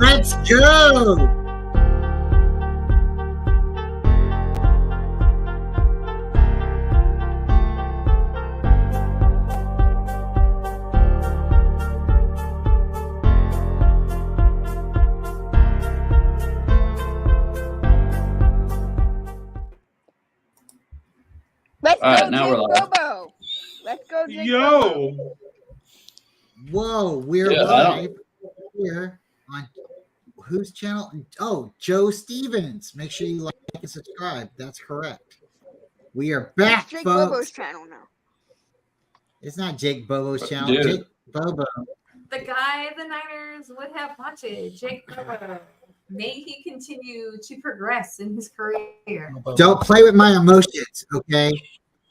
Let's go. Let's All go, right, now we're live. Bobo. Let's go, Jake Yo. Bobo. Whoa, we're Yeah, live here on whose channel? Oh, Joe Stevens. Make sure you like and subscribe. That's correct. We are back, It's Jake folks. Bobo's channel now. It's not Jake Bobo's channel. Dude. Jake Bobo. The guy the Niners would have wanted, Jake Bobo. May he continue to progress in his career. Don't play with my emotions, okay?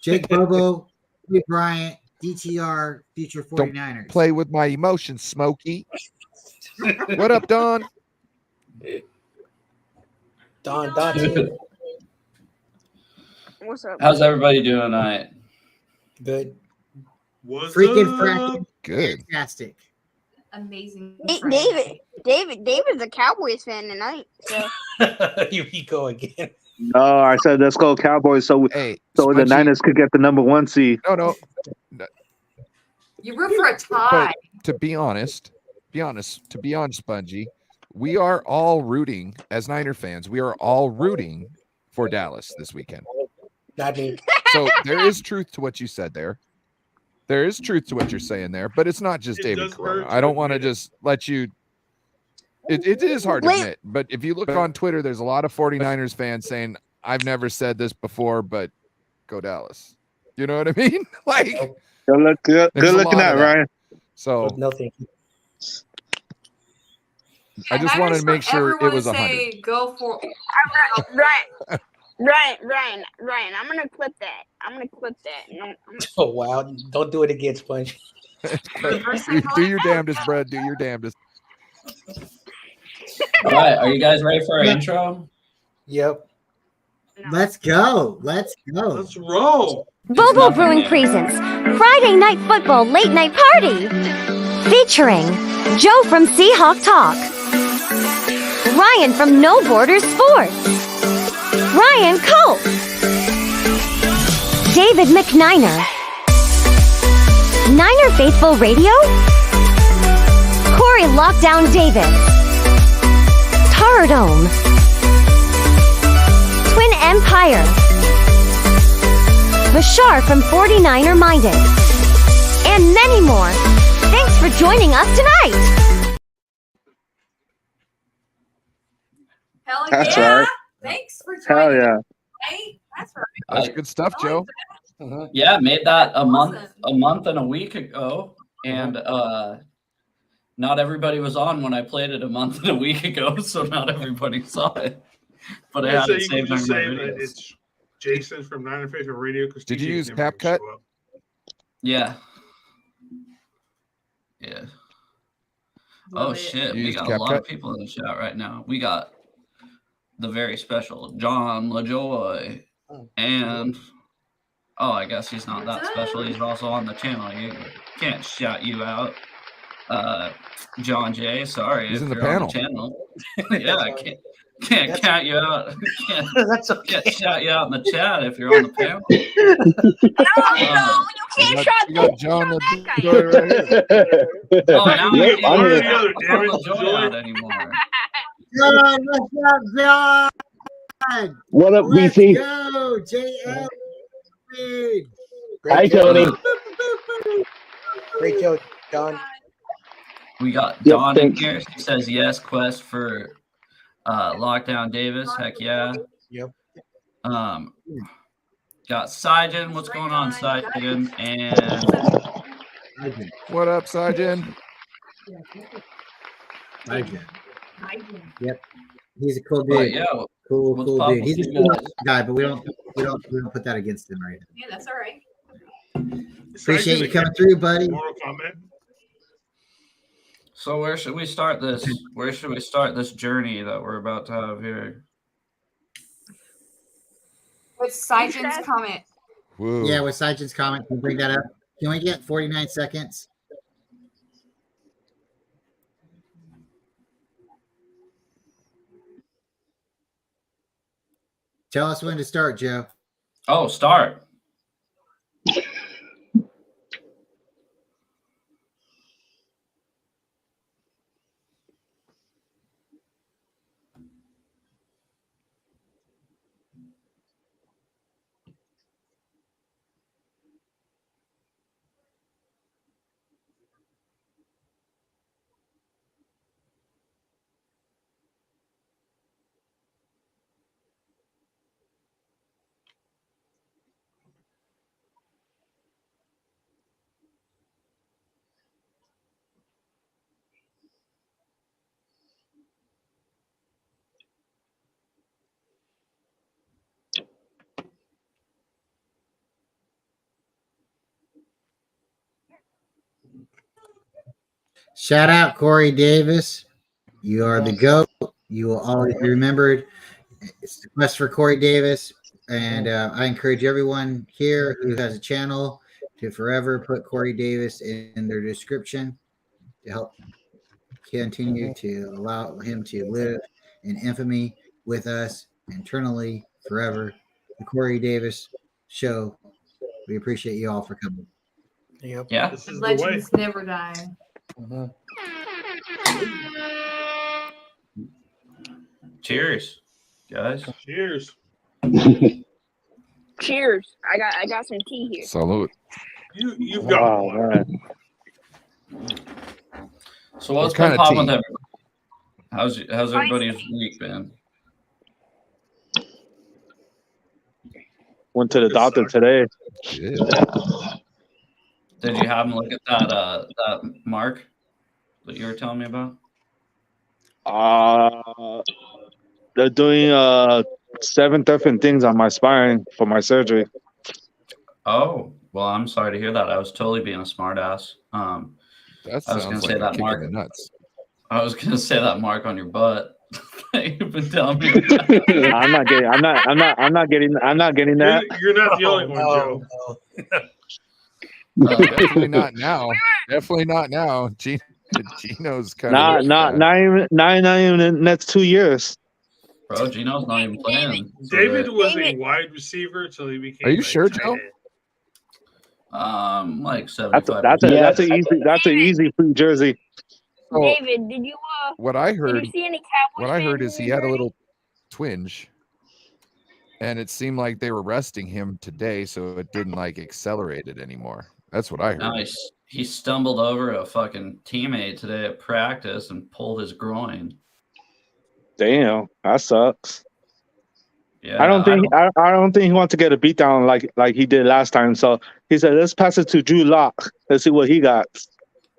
Jake Bobo, Kobe Bryant, DTR, future 49ers. Play with my emotions, Smokey. What up, Don? Don. What's up? How's everybody doing tonight? Good. What's Freaking up? fracking. Good. Fantastic. Amazing. Hey, friend. David's a Cowboys fan tonight. So Here we go again. No, I said let's go Cowboys so Hey, the Spongy- Niners could get the number 1 seed. No. You root for a tie. To be honest, Spongy, we are all rooting as Niner fans. We are all rooting for Dallas this weekend. Not me. So there is truth to what you said there. There is truth to what you're saying there, but it's not just It David does Corona. hurt to I don't want to admit it. just let you. It is hard to Wait. admit, but if you look on Twitter, there's a lot of 49ers fans saying, I've never said this before, but go Dallas. You know what I mean? Like, Good There's a looking lot at of that. Ryan. so No, thank you. I just wanted to make sure it was 100. Say, go for Ryan, I'm gonna clip that. And I'm Oh, wow. Don't do it again, Sponge. Do your damnedest, Brad. Do your damnedest. All right, are you guys ready for our intro? Yep. Let's go. Let's go. Let's roll. Bobo Brewing presents Friday Night Football Late Night Party featuring Joe from Seahawks Talk, Ryan from No Borders Sports, Ryan Colt, David McNiner, Niner Faithful Radio, Corey Lockdown Davis, Taradome, Twin Empire, Bashar from 49er Minded, and many more. Thanks for joining us tonight. Hell That's yeah. right. Thanks for joining. Hell yeah. Right? That's right. That's good stuff, Joe. Yeah, made that a month Awesome. and a week ago, and not everybody was on when I played it a month and a week ago, so not everybody saw it. But I had So it you can saved on just my say that videos. it's Jason from Niner Faithful Radio. Did you use CapCut? Yeah. Yeah. Oh Love it. shit, You we used got a lot of CapCut? people in the chat right now. We got the very special John LaJoy, and I guess he's not that special. He's also on the channel. You can't shout you out. John J, sorry He's if in the you're on the channel. Yeah, I can't count you out. That's okay. Can't shout you out in the chat if you're on the panel. no, you can't shut You got that. John that guy. the Oh, now Yep, you I'm can't here. shout Damn it, LaJoy Joy. out anymore. John, what's up, John? What up, Let's BC? go. JL. Hi, Tony. Great joke, Don. We got Yep, Don in thanks. here. She says yes. Quest for Lockdown Davis. Heck yeah. Yep. Got Sijin. What's going on, Sijin? And What up, Sajin? Yep. He's a cool but dude. yeah, Cool what's dude. poppin' He's a with you cool guys? guy, but we don't put that against him right now. Yeah, that's all right. Appreciate you coming through, buddy. Mortal Kombat. So where should we start this? Where should we start this journey that we're about to have here? With Sijin's comment. Whoa. Yeah, with Sajin's comment, can we bring that up? Can we get 49 seconds? Tell us when to start, Joe. Oh, start. Shout out Corey Davis. You are the GOAT. You will always be remembered. It's the quest for Corey Davis. And I encourage everyone here who has a channel to forever put Corey Davis in their description to help continue to allow him to live in infamy with us internally forever. The Corey Davis Show. We appreciate you all for coming. Yep. Yeah. This is the way. Legends never die. Mhm. Cheers, guys. Cheers. Cheers. I got some tea here. Salute. You've got Wow, water. man. So what's What been kind of popping with tea? everybody? How's everybody's week been? Went to the doctor today. Yeah. Did you have him look at that mark that you were telling me about? They're doing 7 different things on my spine for my surgery. Oh, well, I'm sorry to hear that. I was totally being a smartass. That I was sounds gonna like say a that kick mark. in the nuts. I was gonna say that mark on your butt that you've been telling me. I'm not getting that. You're not the only one, no, Joe. no. Definitely not now. Definitely not now. Gino's kind of Not even in the next 2 years. Bro, Gino's not even playing. So David that- was a wide receiver until he became. Are you a sure, tight Joe? end. like 75. That's an easy free jersey. So, David, did you what I did heard you see any Cowboys? what I heard fans is in he the had a jersey? little twinge, and it seemed like they were resting him today, so it didn't like accelerate it anymore. That's what I heard. Nice. He stumbled over a fucking teammate today at practice and pulled his groin. Damn, that sucks. Yeah, I don't think he wants to get a beat down like he did last time. So he said, let's pass it to Drew Lock. Let's see what he got.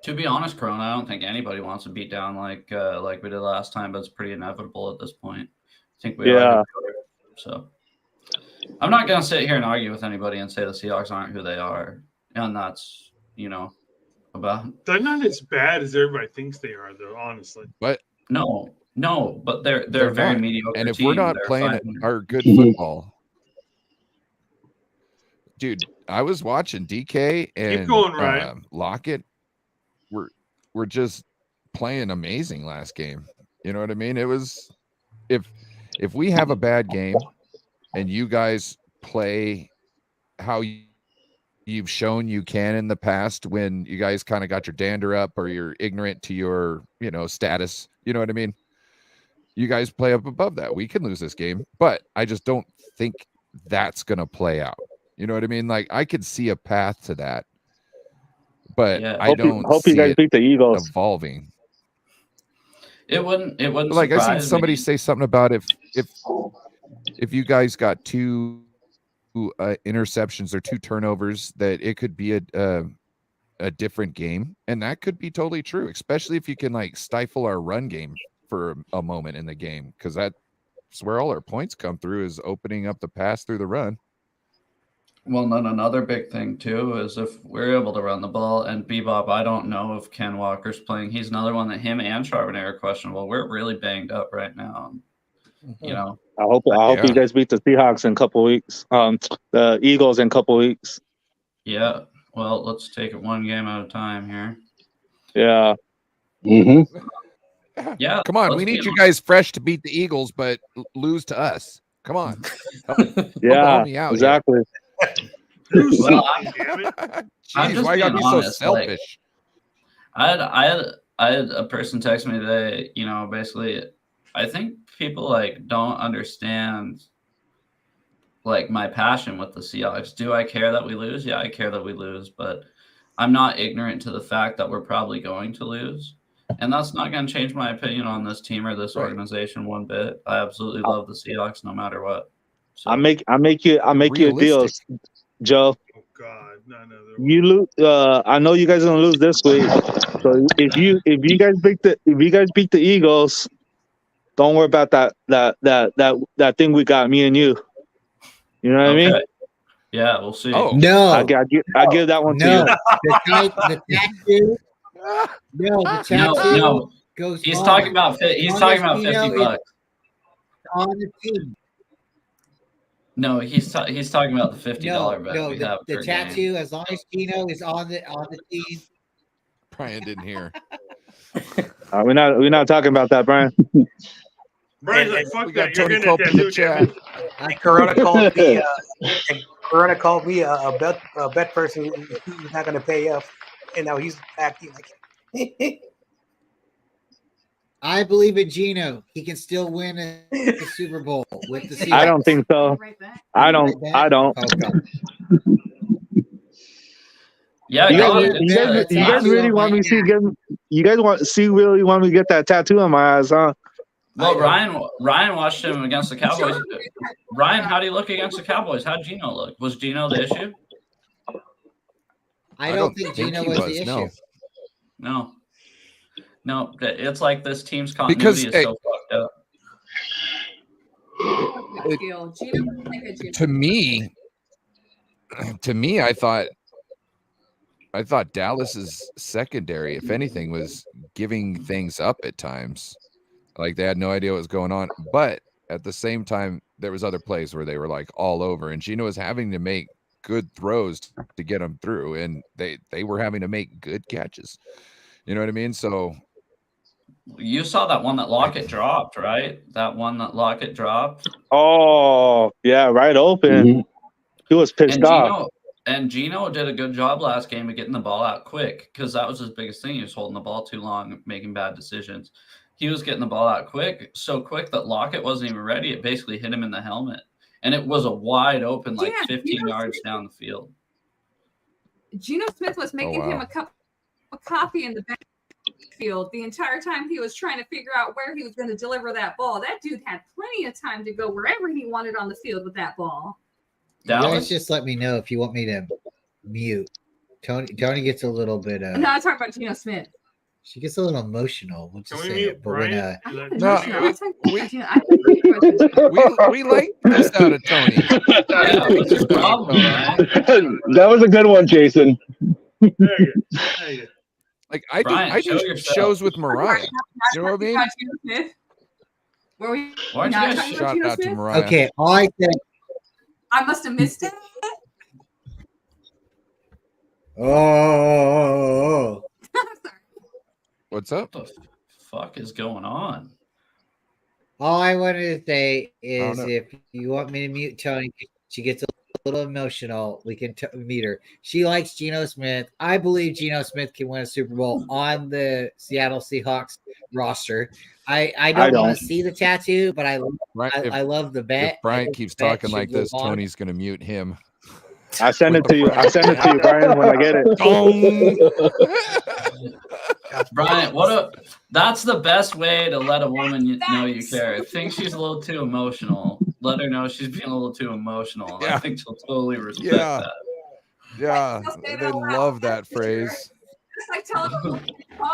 To be honest, Corona, I don't think anybody wants to beat down like we did last time, but it's pretty inevitable at this point. I think we are. So I'm not gonna sit here and argue with anybody and say the Seahawks aren't who they are, and that's about. They're not as bad as everybody thinks they are, though. Honestly, But No, but they're they're a very not. mediocre. And if team. we're not They're playing 500. our good football, dude, I was watching DK and going, Ryan. Lockett. We're just playing amazing last game. You know what I mean? It was if we have a bad game and you guys play how you've shown you can in the past when you guys kind of got your dander up or you're ignorant to your status, you know what I mean? You guys play up above that. We can lose this game, but I just don't think that's going to play out. You know what I mean? Like I could see a path to that, but Yeah. I don't Hope see you guys it beat the Eagles. evolving. It wouldn't. Like I seen surprise somebody me. say something about if you guys got 2 interceptions or 2 turnovers, that it could be a different game, and that could be totally true, especially if you can like stifle our run game for a moment in the game, because that's where all our points come through, is opening up the pass through the run. Well, then another big thing too is if we're able to run the ball, and Bebop, I don't know if Ken Walker's playing. He's another one that him and Charbonnet are questionable. We're really banged up right now. You know, I hope you guys beat the Seahawks in a couple weeks. The Eagles in a couple weeks. yeah. Well, let's take it one game at a time here. Yeah. Yeah. Come on, let's we be need you honest. guys fresh to beat the Eagles, but lose to us. Come on. Yeah, help me out here. exactly. Well, Damn it. I'm Jeez, just why you gotta being be so honest, like, selfish? I had a person text me today, you know, basically I think people like don't understand like my passion with the Seahawks. Do I care that we lose? Yeah, I care that we lose, but I'm not ignorant to the fact that we're probably going to lose. And that's not going to change my opinion on this team or this Right. organization one bit. I absolutely love the Seahawks no matter what. So I make you a deal, Realistic. Joe. Oh God, no. You lose. I know you guys are gonna lose this week. So if you guys beat the Eagles, don't worry about that thing we got, me and you. You know what I mean? okay. Yeah, we'll see. Oh, No, I give that one to no. you. The tattoo. No, the tattoo no. goes. He's on. talking about he's Long talking as about you know 50 bucks. on the team. No, he's talking about the $50 No, bet no, we have the per tattoo. game. As long as Gino is on the team. Brian didn't hear. We're not talking about that, Brian. Brian's like, fuck We got that. You're Tony gonna Cope in the tattoo chat. again. And Corona called me a bet person. He's not going to pay up, and now he's acting like. I believe in Gino. He can still win a Super Bowl with the Seahawks. I don't think so. Right back. I don't. Oh, God. Yeah, You God, guys, you guys, it's you guys tattoo really on want my- me to see get? You guys really want me to get that tattoo on my ass, huh? Well, Ryan watched him against the Cowboys. Ryan, how do you look against the Cowboys? How'd Gino look? Was Gino the issue? I don't think Gino he was the no. issue. No, it's like this team's Because, continuity is so fucked up. Gino was like a Gino. To me, I thought Dallas's secondary, if anything, was giving things up at times. Like they had no idea what was going on. But at the same time, there was other plays where they were like all over, and Gino was having to make good throws to get them through, and they were having to make good catches. You know what I mean? So You saw that one that Lockett dropped, right? That one that Lockett dropped. Oh yeah, right open. He was pissed off. Gino did a good job last game of getting the ball out quick because that was his biggest thing. He was holding the ball too long, making bad decisions. He was getting the ball out quick, so quick that Lockett wasn't even ready. It basically hit him in the helmet. And it was a wide open, like 15 yards down the field. Geno Smith was making him a cup of coffee in the backfield the entire time he was trying to figure out where he was going to deliver that ball. That dude had plenty of time to go wherever he wanted on the field with that ball. You guys just let me know if you want me to mute. Tony gets a little bit. No, I'm talking about Geno Smith. She gets a little emotional. We'll just Can we say mute it. But when, we like this out of Tony. That was a good one, Jason. There you go. Like I do shows with Mariah. You know what I mean? Were we Why not don't you guys talking about shout Geno out to Smith? Mariah? Okay, all I said. I must have missed it. Oh. What's up? What the fuck is going on? All I wanted to say is know. if you want me to mute Tony, she gets a little emotional. We can mute her. She likes Geno Smith. I believe Geno Smith can win a Super Bowl on the Seattle Seahawks roster. I don't want to see the tattoo, but I love the bet. If Brian keeps talking like this, Tony's going to mute him. I send it to you. I send it to you, Brian, when I get it. Brian, that's the best way to let a woman know you care. I think she's a little too emotional. Let her know she's being a little too emotional. Yeah. I think she'll totally respect that. Yeah, they love that phrase. It's like telling them to calm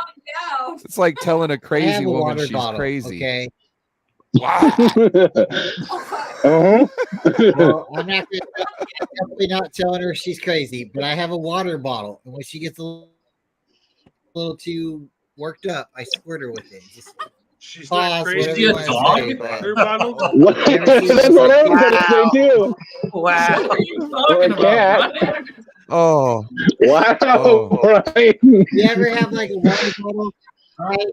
down. It's like telling a I crazy have a woman water she's bottle, crazy. Okay. Wow. Well, I'm definitely not telling her she's crazy, but I have a water bottle, and when she gets a little too worked up, I squirt her with it. Just She's pause, not crazy. whatever you want to say, Water but- bottle? What? That's what I was gonna say too. Wow. What are you talking about, Brian? Oh, Wow, Oh. Brian. You ever have like a water bottle, right?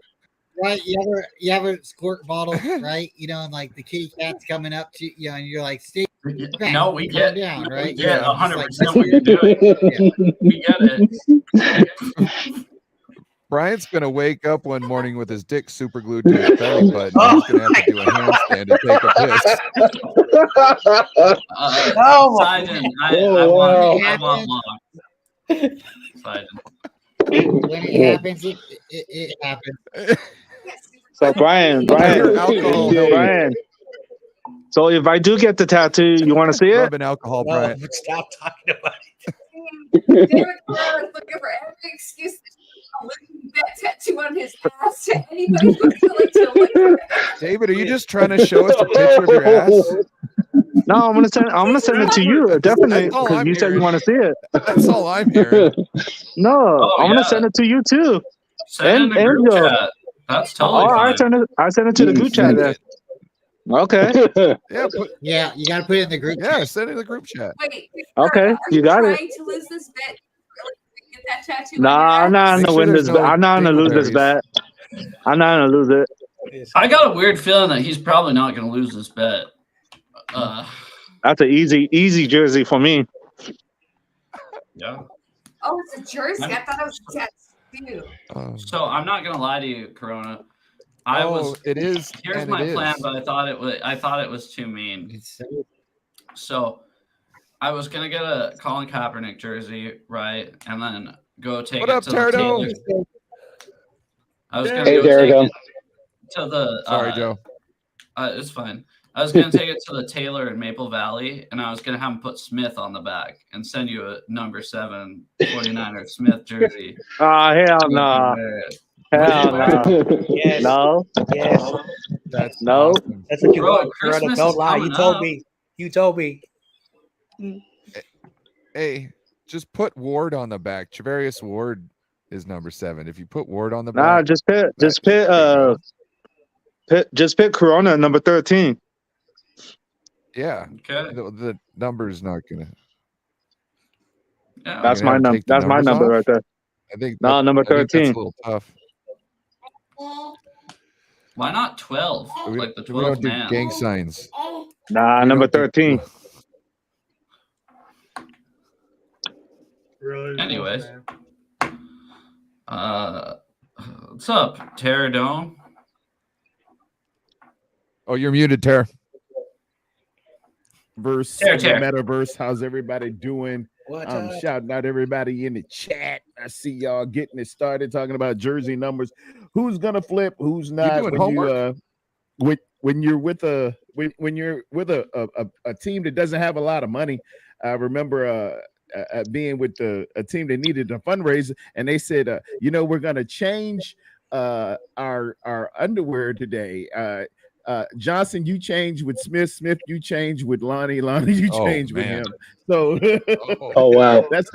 right? You ever squirt bottle, right? You know, and like the kitty cat's coming up to you know, and you're like, stay back, No, we calm get down, right? Yeah, You know, just 100% what you're doing. Yeah. We get it. Brian's gonna wake up one morning with his dick super glued to his belly button. And he's gonna have to do a handstand and take a piss. Sidon, I want long. Sidon. When it happens, it happens. So Brian. So if I do get the tattoo, you want to see it? Rubbing alcohol, Brian. Stop talking about Derek Carr is looking for every excuse to leave that tattoo on his ass to anybody who's willing to look for it. David, are you just trying to show us a picture of your ass? No, I'm gonna send it to you definitely because you said you want to see it. That's all I'm hearing. No, I'm gonna send it to you too. Send it in the group chat. That's totally fine. I send it to the group chat then. Okay. Yeah, you gotta put it in the group. Yeah, send it in the group chat. Wait, okay, you got it. trying to lose this bet? Really get that tattoo? Nah, I'm not gonna win this bet. I'm not gonna lose this bet. I'm not gonna lose it. I got a weird feeling that he's probably not going to lose this bet. That's an easy jersey for me. Yeah. Oh, it's a jersey. I thought it was a tattoo. So I'm not going to lie to you, Corona. It is. Here's my plan, but I thought it was too mean. So I was gonna get a Colin Kaepernick jersey, right, and then go take it to the tailor. I was gonna go take it to the. Sorry, Joe. It's fine. I was gonna take it to the tailor in Maple Valley, and I was gonna have him put Smith on the back and send you a number 7 49er Smith jersey. Hell no. Hell no. Yes. No. Yes. That's no. awesome. That's what you Bro, want. Christmas Don't is lie. You coming told up. me. You told me. Hey, just put Ward on the back. Travarius Ward is number 7. If you put Ward on the back, just pick Corona number 13. Yeah. Okay. The number's not gonna. Yeah. That's my number. That's my number right there. I think number 13. That's a little tough. Why not 12? Like the We don't 12th do man. gang signs. Number 13. Really? Anyways. What's up, Terradome? Oh, you're muted, Tara. Verse Tear. metaverse. How's everybody doing? What? Shouting out everybody in the chat. I see y'all getting it started talking about jersey numbers. Who's gonna flip? Who's not? doing homework? When you're with a team that doesn't have a lot of money. I remember being with a team that needed a fundraiser, and they said, we're gonna change our underwear today. Johnson, you change with Smith. Smith, you change with Lonnie. Lonnie, you change with him. So, Oh wow, that's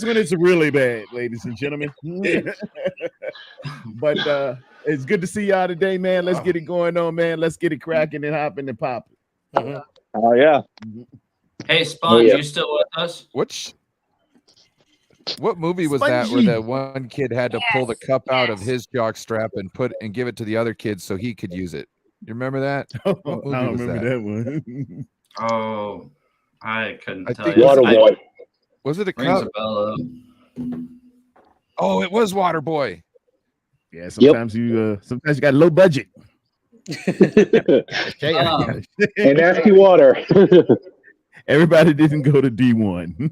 when it's really bad, ladies and gentlemen. But it's good to see y'all today, man. Let's get it going on, man. Let's get it cracking and hopping and popping. Oh yeah. Hey, Sponge, you still with us? What movie was that where that one kid had to pull the cup out of his jock strap and give it to the other kid so he could use it? You remember that? I don't remember that one. Oh, I couldn't tell think you. Waterboy. Was it a Rings cup? a bell, Oh, it was Waterboy. Yeah, sometimes you got low budget. And nasty water. Everybody didn't go to D1.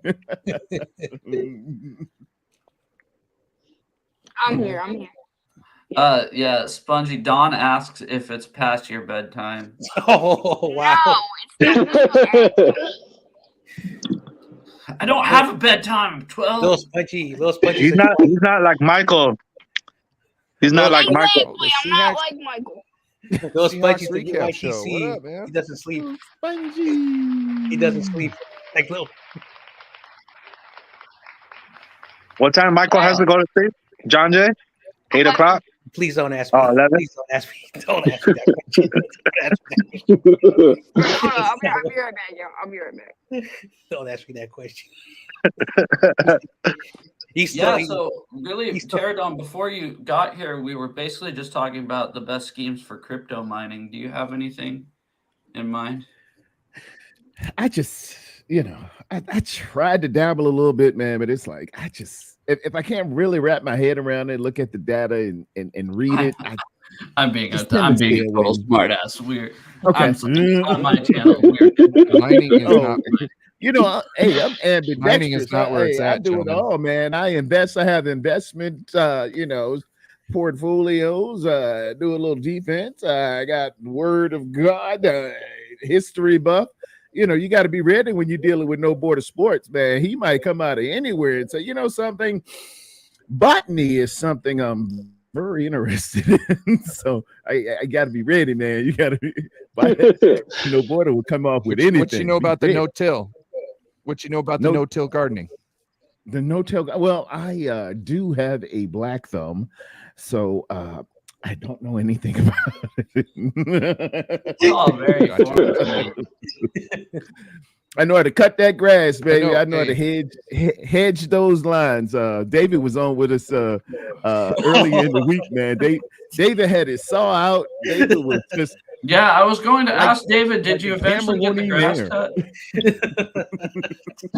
I'm here. Yeah, Spongy. Don asks if it's past your bedtime. Oh wow. No, I don't have a bedtime. I'm 12. Little spongy. He's not like Michael. He's not like Michael. I'm not like Michael. Little spongy. Recap show. What up, man? He doesn't sleep. Spongy. He doesn't sleep. Like little. What time Michael has to go to sleep? John Jay? 8 o'clock? Please don't ask me. 11? Please don't ask me. Don't ask me that question. Don't ask me that. Hold on, I'll be right back, yo. I'll be right back. Don't ask me that question. So really, Pterodon, before you got here, we were basically just talking about the best schemes for crypto mining. Do you have anything in mind? I just, I tried to dabble a little bit, man, but it's like if I can't really wrap my head around it, look at the data and read it, I'm being a total smart ass. Weird. Okay. On my channel. Weird. Mining is not. Hey, I'm ambidextrous. Mining is not where it's at. I do gentlemen. it all, man. I invest. I have investment, portfolios. Do a little defense. I got word of God, history buff. You got to be ready when you're dealing with No Border Sports, man. He might come out of anywhere and say, something. Botany is something I'm very interested in. So I got to be ready, man. You got to be. No Border will come off with anything. What you know about the no-till? What you know about the no-till gardening? The no-till. Well, I do have a black thumb, so I don't know anything about it. Oh, very I know how to cut that grass, baby. I know how to hedge those lines. David was on with us earlier in the week, man. David had his saw out. David was just. Yeah, I was going to ask David, did you eventually get the grass cut?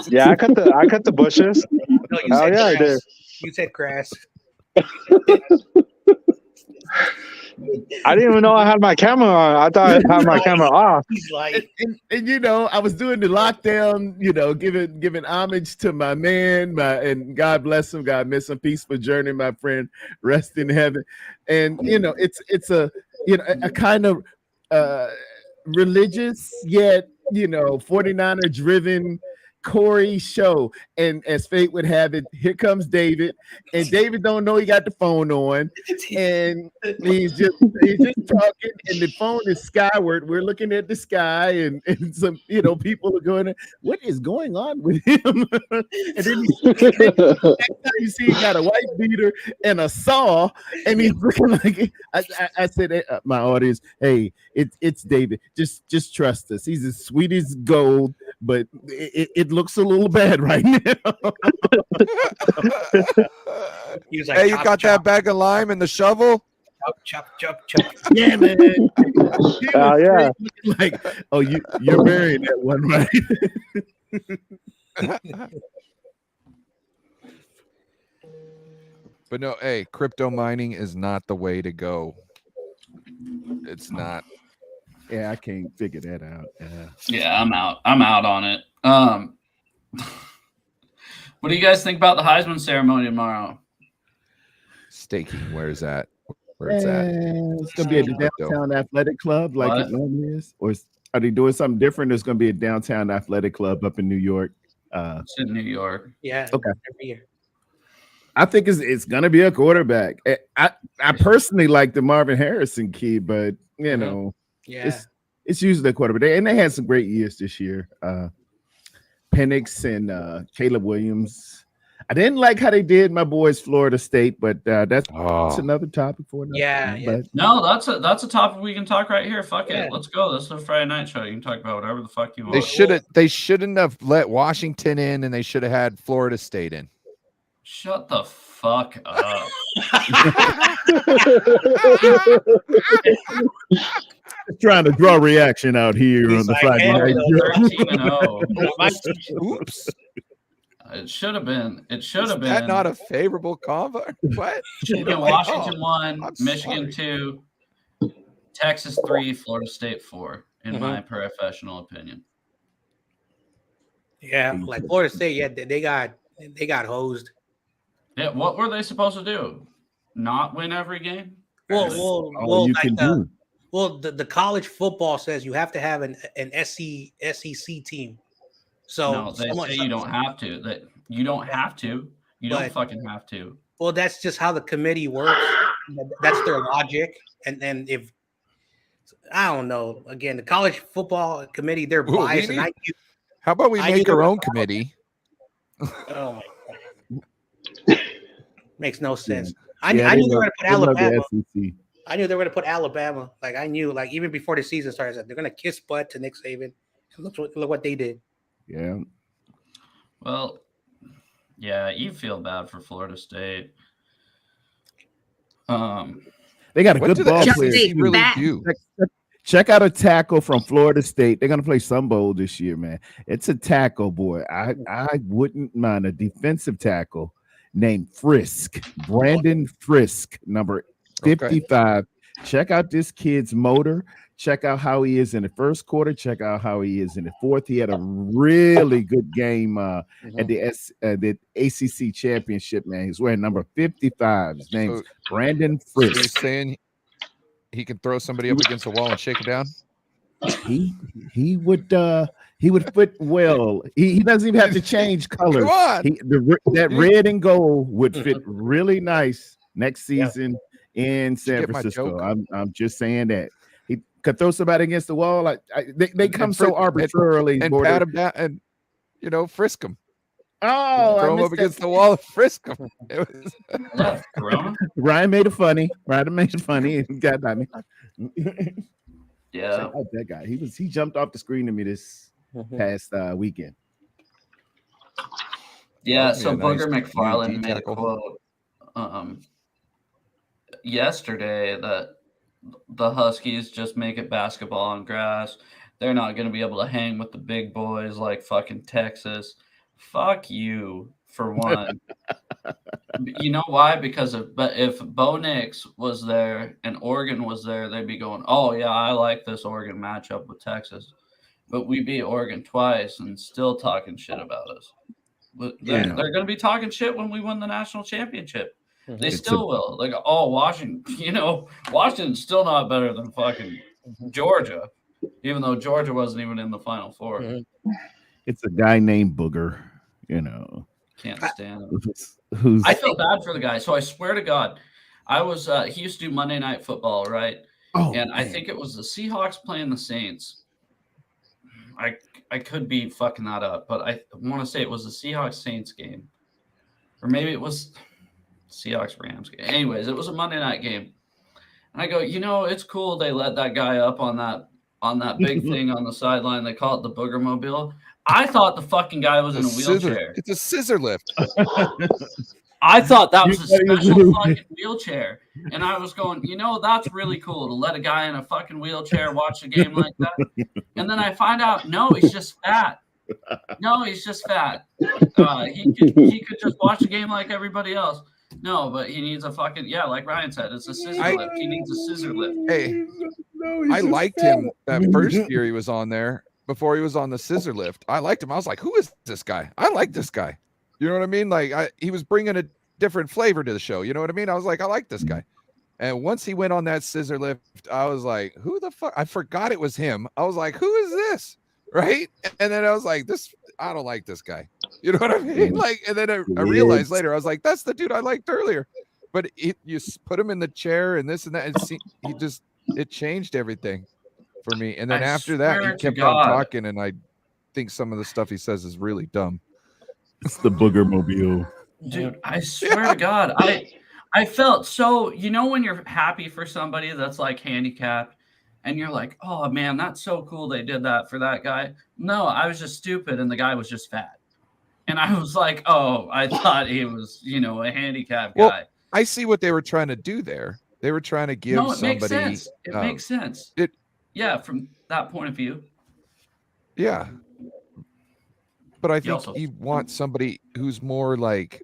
Yeah, I cut the bushes. No, I did. You said grass. I didn't even know I had my camera on. I thought I had my camera off. He's like, and I was doing the lockdown, giving homage to my man, and God bless him, God miss him, peaceful journey, my friend, rest in heaven. And it's a kind of religious yet 49er driven Corey show, and as fate would have it, here comes David, and David don't know he got the phone on, and he's just talking, and the phone is skyward. We're looking at the sky, and some people are going, what is going on with him? And then next time you see he got a white beater and a saw, and he's looking like I said, my audience, hey, it's David. Just trust us. He's as sweet as gold, but it looks a little bad right now. He was like, hey, you got that bag of lime and the shovel? Chop. Yeah, man. Yeah. Like, oh, you're burying that one, right? But no, hey, crypto mining is not the way to go. It's not. Yeah, I can't figure that out. Yeah, I'm out. I'm out on it. What do you guys think about the Heisman ceremony tomorrow? Staking, where's that? Where it's at? It's gonna be at the downtown athletic club, like it normally is, or are they doing something different? There's gonna be a downtown athletic club up in New York. It's in New York. Yeah. Okay. Every year. I think it's gonna be a quarterback. I personally like the Marvin Harrison kid, but Yeah. it's usually a quarterback, and they had some great years this year. Penix and Caleb Williams. I didn't like how they did my boys Florida State, but that's another topic for another time. But no, that's a topic we can talk right here. Fuck it, let's go. This is a Friday night show. You can talk about whatever the fuck you want. They shouldn't have let Washington in, and they should have had Florida State in. Shut the fuck up. Trying to draw reaction out here on the Friday night show. Oops. It should have been. It should have been. That not a favorable convo? What? Should have been Washington 1, Michigan 2, Texas 3, Florida State 4, in my professional opinion. Yeah, like Florida State. Yeah, they got hosed. Yeah, what were they supposed to do? Not win every game? Well, the college football says you have to have an SEC team. So no, they say you don't have to. That you don't have to. You don't fucking have to. Well, that's just how the committee works. That's their logic. And then if I don't know, again, the college football committee, they're biased. How about we make our own committee? Oh my god, makes no sense. I knew they were going to put Alabama. I knew they were going to put Alabama. Like I knew, like even before the season started, they're going to kiss butt to Nick Saban. Look what they did. Yeah. Well, Yeah, you feel bad for Florida State. They got a What good do the ball SEC player. really do? Check out a tackle from Florida State. They're gonna play Sun Bowl this year, man. It's a tackle, boy. I wouldn't mind a defensive tackle named Frisk, Brandon Frisk, number 55. Check out this kid's motor. Check out how he is in the first quarter. Check out how he is in the fourth. He had a really good game at the ACC championship, man. He's wearing number 55. His name's Brandon Frisk. So you're saying he can throw somebody up against the wall and shake it down? He would fit well. He doesn't even have to change colors. Come on. That red and gold would fit really nice next season in San Francisco. I'm just saying that. He could throw somebody against the wall. They come so arbitrarily and pat him down and frisk him. Oh, throw him up against the wall and frisk him. Ryan made it funny. Ryan made it funny and got at me. Yeah, that guy. He jumped off the screen to me this past weekend. Yeah, so Booger McFarland made a quote yesterday that the Huskies just make it basketball on grass. They're not going to be able to hang with the big boys like fucking Texas. Fuck you, for one. You know why? Because if Bo Nix was there and Oregon was there, they'd be going, oh, yeah, I like this Oregon matchup with Texas. But we beat Oregon twice and still talking shit about us. They're going to be talking shit when we win the national championship. They still will. Like, oh, Washington, Washington's still not better than fucking Georgia, even though Georgia wasn't even in the Final Four. It's a guy named Booger, Can't stand him. I feel bad for the guy. So I swear to God, he used to do Monday Night Football, right? Oh, and I think it was the Seahawks playing the Saints. I could be fucking that up, but I want to say it was the Seahawks Saints game, or maybe it was Seahawks Rams game. Anyways, it was a Monday night game, and I go, it's cool they let that guy up on that big thing on the sideline. They call it the Booger Mobile. I thought the fucking guy was in a wheelchair. It's a scissor lift. I thought that was a special fucking wheelchair. And I was going, that's really cool to let a guy in a fucking wheelchair watch a game like that. And then I find out, no, he's just fat. No, he's just fat. He could just watch a game like everybody else. No, but he needs a fucking, like Ryan said, it's a scissor lift. He needs a scissor lift. Hey, I liked him that first year he was on there. Before he was on the scissor lift, I liked him. I was like, who is this guy? I like this guy. You know what I mean? Like he was bringing a different flavor to the show. You know what I mean? I was like, I like this guy. And once he went on that scissor lift, I was like, who the fuck? I forgot it was him. I was like, who is this? Right. And then I was like, I don't like this guy. You know what I mean? Like, and then I realized later, I was like, that's the dude I liked earlier. But you put him in the chair and this and that. And it changed everything for me. And then after that, he kept on talking, and I think some of the stuff he says is really dumb. It's the Booger Mobile. Dude, I swear to God, I felt so, when you're happy for somebody that's like handicapped and you're like, oh man, that's so cool they did that for that guy. No, I was just stupid and the guy was just fat. And I was like, oh, I thought he was, a handicapped guy. Well, I see what they were trying to do there. They were trying to give somebody. Makes sense. It makes sense. Yeah, from that point of view. Yeah. But I think you want somebody who's more like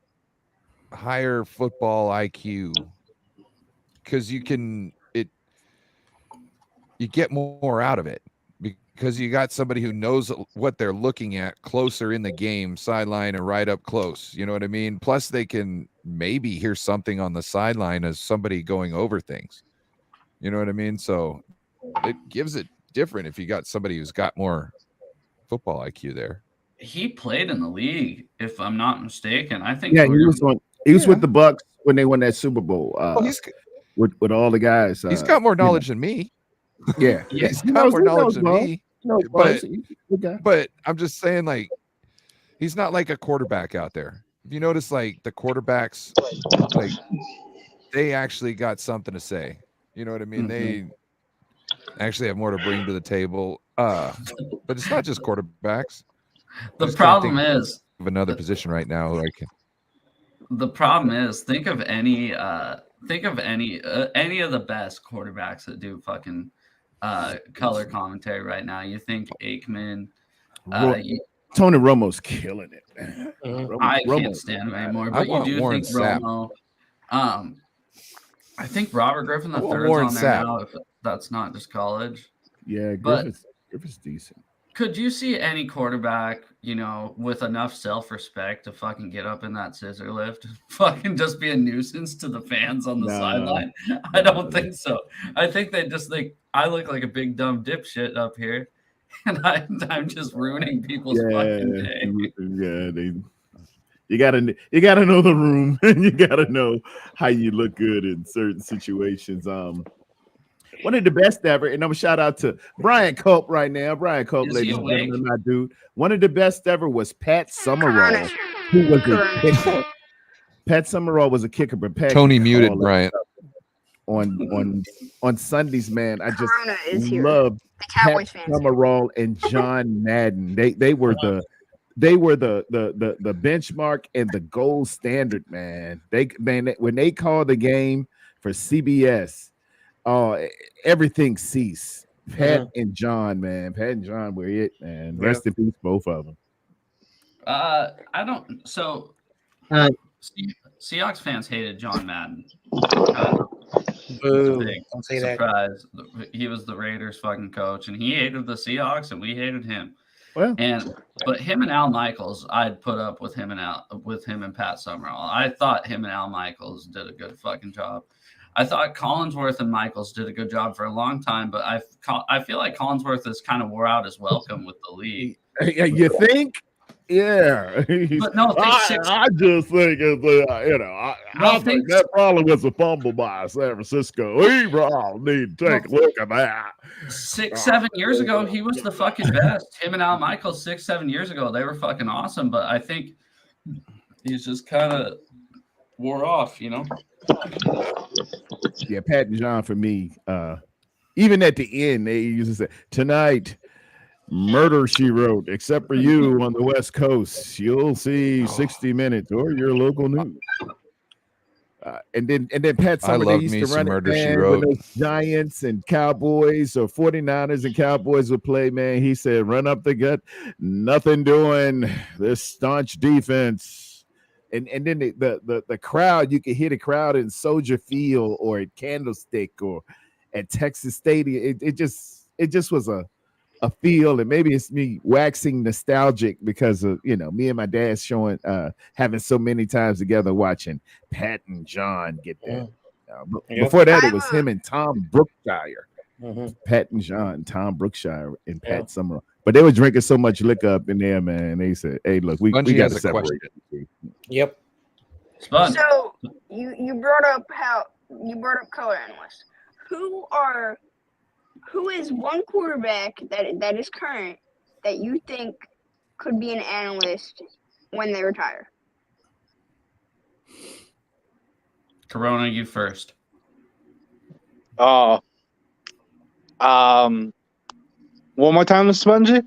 higher football IQ, because you get more out of it because you got somebody who knows what they're looking at closer in the game, sideline and right up close. You know what I mean? Plus they can maybe hear something on the sideline as somebody going over things. You know what I mean? So it gives it different if you got somebody who's got more football IQ there. He played in the league, if I'm not mistaken. I think. Yeah, he was with the Bucks when they won that Super Bowl. With all the guys. He's got more knowledge than me. Yeah, he's got more knowledge than me. But I'm just saying, like, he's not like a quarterback out there. If you notice, like the quarterbacks, like they actually got something to say. You know what I mean? They actually have more to bring to the table. But it's not just quarterbacks. The problem is of another position right now. Like The problem is, think of any of the best quarterbacks that do fucking color commentary right now. You think Aikman, Tony Romo's killing it, man. I can't stand him anymore. But you do think Romo. I think Robert Griffin the third's on there now. If that's not just college. Yeah, Griffith's decent. Could you see any quarterback, with enough self-respect to fucking get up in that scissor lift, fucking just be a nuisance to the fans on the sideline? I don't think so. I think they just think I look like a big dumb dipshit up here, and I'm just ruining people's fucking day. Yeah, you gotta know the room, and you gotta know how you look good in certain situations. One of the best ever, and I'm a shout out to Brian Culp right now. Brian Culp, ladies and gentlemen, my dude. One of the best ever was Pat Summerall, who was a kicker. Pat Summerall was a kicker, but Pat Tony muted Brian on Sundays. Man, I just loved Pat Summerall and John Madden. They were the benchmark and the gold standard, man. When they called the game for CBS. Everything ceased. Pat and John, man. Pat and John were it, man. Rest in peace, both of them. I don't. So, Seahawks fans hated John Madden. Boo! Don't say surprise. That. He was the Raiders' fucking coach, and he hated the Seahawks, and we hated him. Well, but him and Al Michaels, I'd put up with him and Pat Summerall. I thought him and Al Michaels did a good fucking job. I thought Collinsworth and Michaels did a good job for a long time, but I feel like Collinsworth has kind of wore out his welcome with the league. You think? Yeah. But no, I just think I think that probably was a fumble by San Francisco. We probably need to take a look at that. 6-7 years ago, he was the fucking best. Him and Al Michaels 6-7 years ago, they were fucking awesome, but I think he's just kind of wore off, Yeah, Pat and John for me. Even at the end, they used to say, "Tonight, murder she wrote, except for you on the West Coast. You'll see 60 Minutes or your local news." And then Pat Summer, they used to run it, man, when those Giants and Cowboys or 49ers and Cowboys would play, man. He said, "Run up the gut, nothing doing. This staunch defense." And then the crowd, you could hear the crowd in Soldier Field or at Candlestick or at Texas Stadium. It just was a feel, and maybe it's me waxing nostalgic because of me and my dad having so many times together watching Pat and John get that. Before that, it was him and Tom Brookshire. Pat and John, Tom Brookshire, and Pat Summerall. But they were drinking so much liquor up in there, man. They said, "Hey, look, we got to separate it." Yep. So you brought up color analysts. Who is one quarterback that is current that you think could be an analyst when they retire? Corona, you first. One more time, Spongy.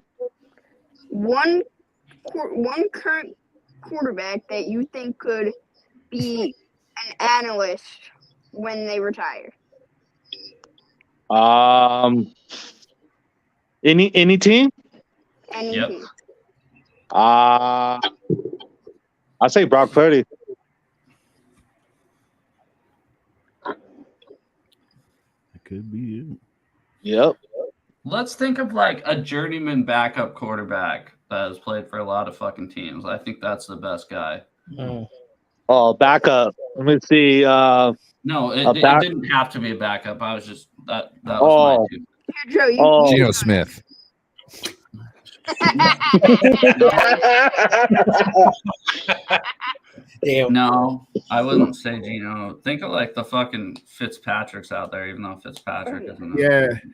One current quarterback that you think could be an analyst when they retire. Any team? Any team. I'll say Brock Purdy. It could be it. Yep. Let's think of like a journeyman backup quarterback that has played for a lot of fucking teams. I think that's the best guy. Oh, backup. Let me see. No, it didn't have to be a backup. I was just that was my two. Geno Smith. No, I wouldn't say Geno. Think of like the fucking Fitzpatrick's out there, even though Fitzpatrick isn't.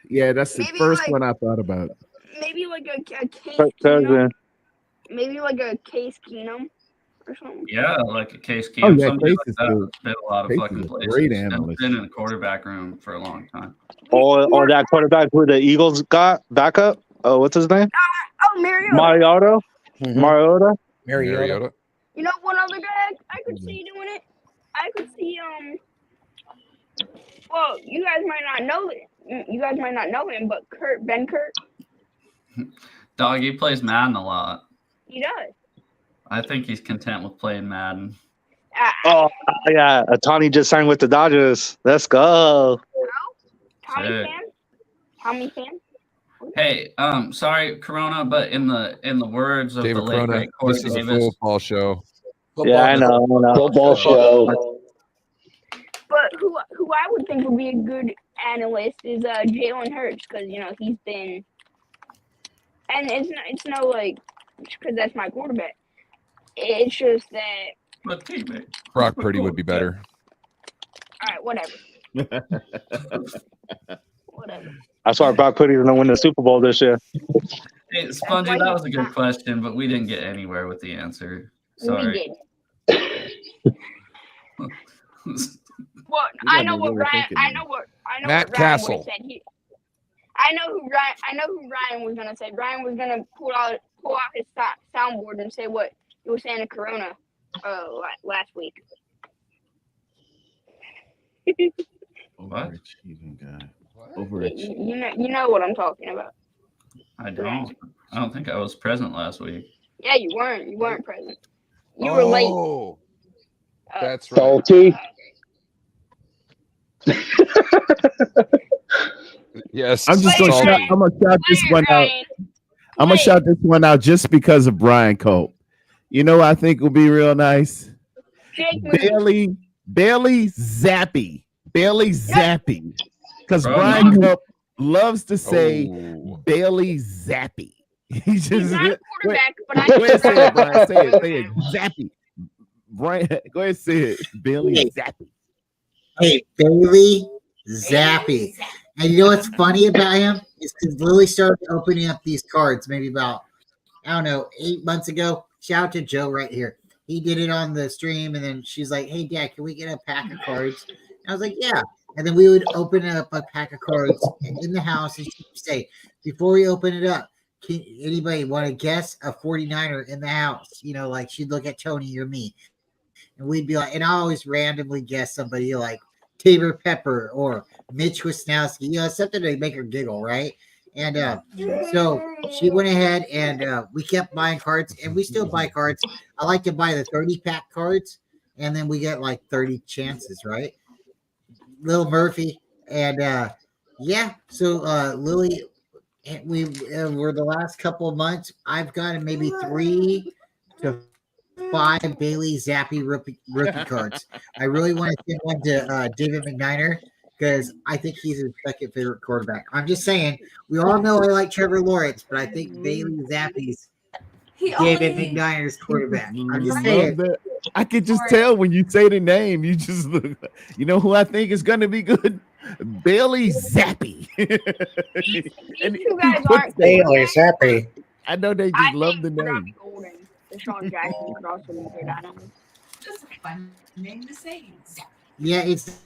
Yeah, that's the first one I thought about. Maybe like a Case Keenum. Maybe like a Case Keenum or something. Yeah, like a Case Keenum. Oh, yeah, Somebody Case like is that. good. Been a lot of Case fucking is a places. great And analyst. been in the quarterback room for a long time. Or that quarterback who the Eagles got backup. Oh, what's his name? Mariota. Mariota. Mariota. You know one other guy I could see doing it. I could see Well, you guys might not know it. You guys might not know him, but Ben Kurt, Dog, he plays Madden a lot. he does. I think he's content with playing Madden. Oh yeah, Tony just signed with the Dodgers. Let's go. Tommy Sick. fan? Tommy fan? Hey, sorry, Corona, but in the words of David the late Corona, great Corey this is a Davis, football show. Yeah, I know. Football show. But who I would think would be a good analyst is Jalen Hurts, because he's been, and it's no like because that's my quarterback. It's just that. but teammate. Brock Purdy would be better. All right, whatever. Whatever. That's why Brock Purdy's gonna win the Super Bowl this year. Hey, Spongy, that was a good question, but we didn't get anywhere with the answer. Sorry. We did. Well, I know what Ryan. I know what Matt Ryan Castle. would have said. I know who Ryan was gonna say. Ryan was gonna pull out his soundboard and say what he was saying to Corona last week. Overachieving guy. You know what I'm talking about. I don't think I was present last week. Yeah, you weren't. You weren't present. You were late. Oh, that's right. Salty. Yes, I'm just gonna salty. shout. I'm gonna shout this one out. I'm gonna shout this one out just because of Brian Cope. You know, I think will be real nice. Bailey Zappi. Because Brian Cope loves to say Bailey Zappi. He's not a quarterback, but go ahead and say it, Brian. Say it. Zappi. Brian, go ahead and say it. Bailey Zappi. Hey, Bailey Zappi. And you know what's funny about him? Is because Lily started opening up these cards maybe about, 8 months ago. Shout out to Joe right here. He did it on the stream, and then she's like, hey, Dad, can we get a pack of cards? And I was like, yeah. And then we would open up a pack of cards in the house, and she'd say, before we open it up, can anybody want to guess a 49er in the house? Like she'd look at Tony or me. And we'd be like, and I always randomly guess somebody like Tabor Pepper or Mitch Wisnowski, something to make her giggle, right? And so she went ahead and we kept buying cards, and we still buy cards. I like to buy the 30-pack cards, and then we get like 30 chances, right? Little Murphy. And so Lily, we were the last couple of months, I've gotten maybe 3 to 5 Bailey Zappi rookie cards. I really want to send one to David McNiner because I think he's his second favorite quarterback. I'm just saying, we all know I like Trevor Lawrence, but I think Bailey Zappi's David McNiner's quarterback. I'm just saying. I could just tell when you say the name. You just look. You know who I think is going to be good? Bailey Zappi. And you guys aren't Bailey Zappi. I know they just love the name. Deshaun Jackson could also be good. I don't know. Just a fun name to say. Yeah, it's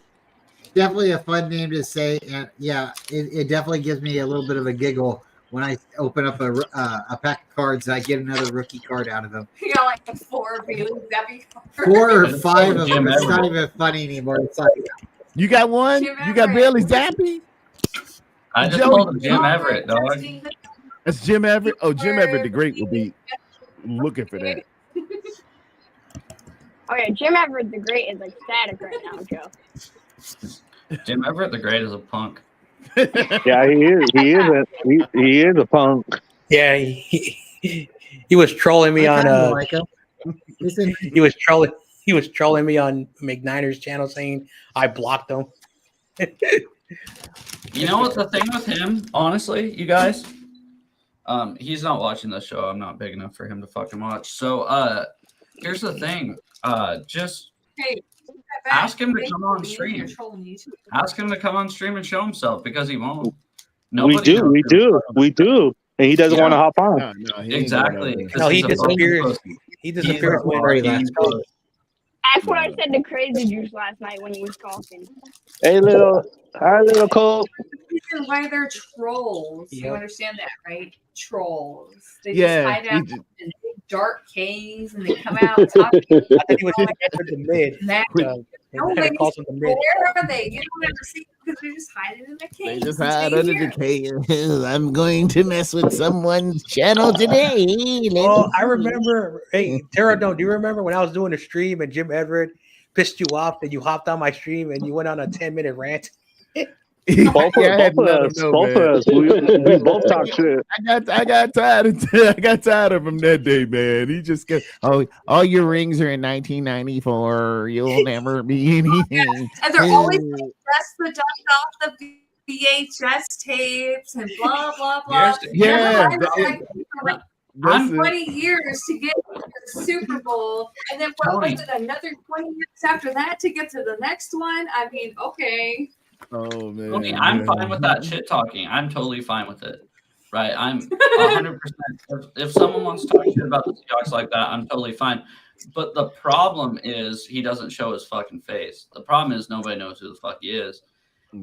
definitely a fun name to say, and it definitely gives me a little bit of a giggle when I open up a pack of cards and I get another rookie card out of them. You got like 4 Bailey Zappi cards. 4 or 5 of them. It's not even funny anymore. It's like, you got one? You got Bailey Zappi? I just called him Jim Everett, dog. That's Jim Everett? Oh, Jim Everett the Great will be looking for that. Oh yeah, Jim Everett the Great is like static right now, Joe. Jim Everett the Great is a punk. Yeah, he is. He is a punk. Yeah, he was trolling me on he was trolling me on McNiner's channel saying I blocked him. You know what the thing with him, honestly, you guys? He's not watching this show. I'm not big enough for him to fucking watch. So here's the thing. Just ask him to come on stream. Ask him to come on stream and show himself because he won't. We do. And he doesn't want to hop on. No, exactly. No, he disappears. He disappears when That's what I said to Crazy Juice last night when he was talking. Hi, little Cole. The reason why they're trolls. You understand that, right? Trolls. They Yeah, just hide out and dark caves and they come out and talk. I think he was the mid. That, They calls him the mid. where are they? You don't ever see them because they're just hiding in the They caves. just and hide stay under here. the cave. I'm going to mess with someone's channel today. Oh, I remember. Hey, Pterodon, do you remember when I was doing a stream and Jim Everett pissed you off and you hopped on my stream and you went on a 10-minute rant? Both of us. We both talk shit. I got tired of him that day, man. He just got all your rings are in 1994. You'll never be anything. And they're always like, just the dust off the VHS tapes and blah blah blah. Yeah. I'm 20 years to get to the Super Bowl, and then what was it? Another 20 years after that to get to the next one. I mean, okay. Oh man. Okay, I'm fine with that shit talking. I'm totally fine with it. Right? I'm 100%. If someone wants to talk shit about the Seahawks like that, I'm totally fine. But the problem is he doesn't show his fucking face. The problem is nobody knows who the fuck he is.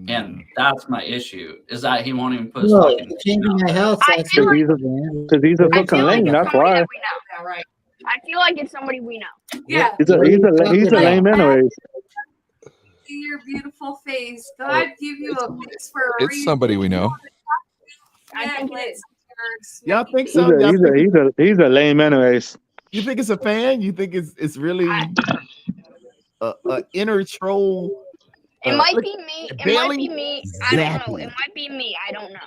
And that's my issue, is that he won't even put his fucking changing my health. Because he's a fucking lame. That's why. Yeah, right. I feel like it's somebody we know. Yeah. He's a lame anyways. See your beautiful face. God give you a face for a It's reason. somebody we know. I think it's Y'all think so? He's a lame anyways. You think it's a fan? You think it's really a inner troll? It might be me. It might be me. I don't know. It might be me. I don't know.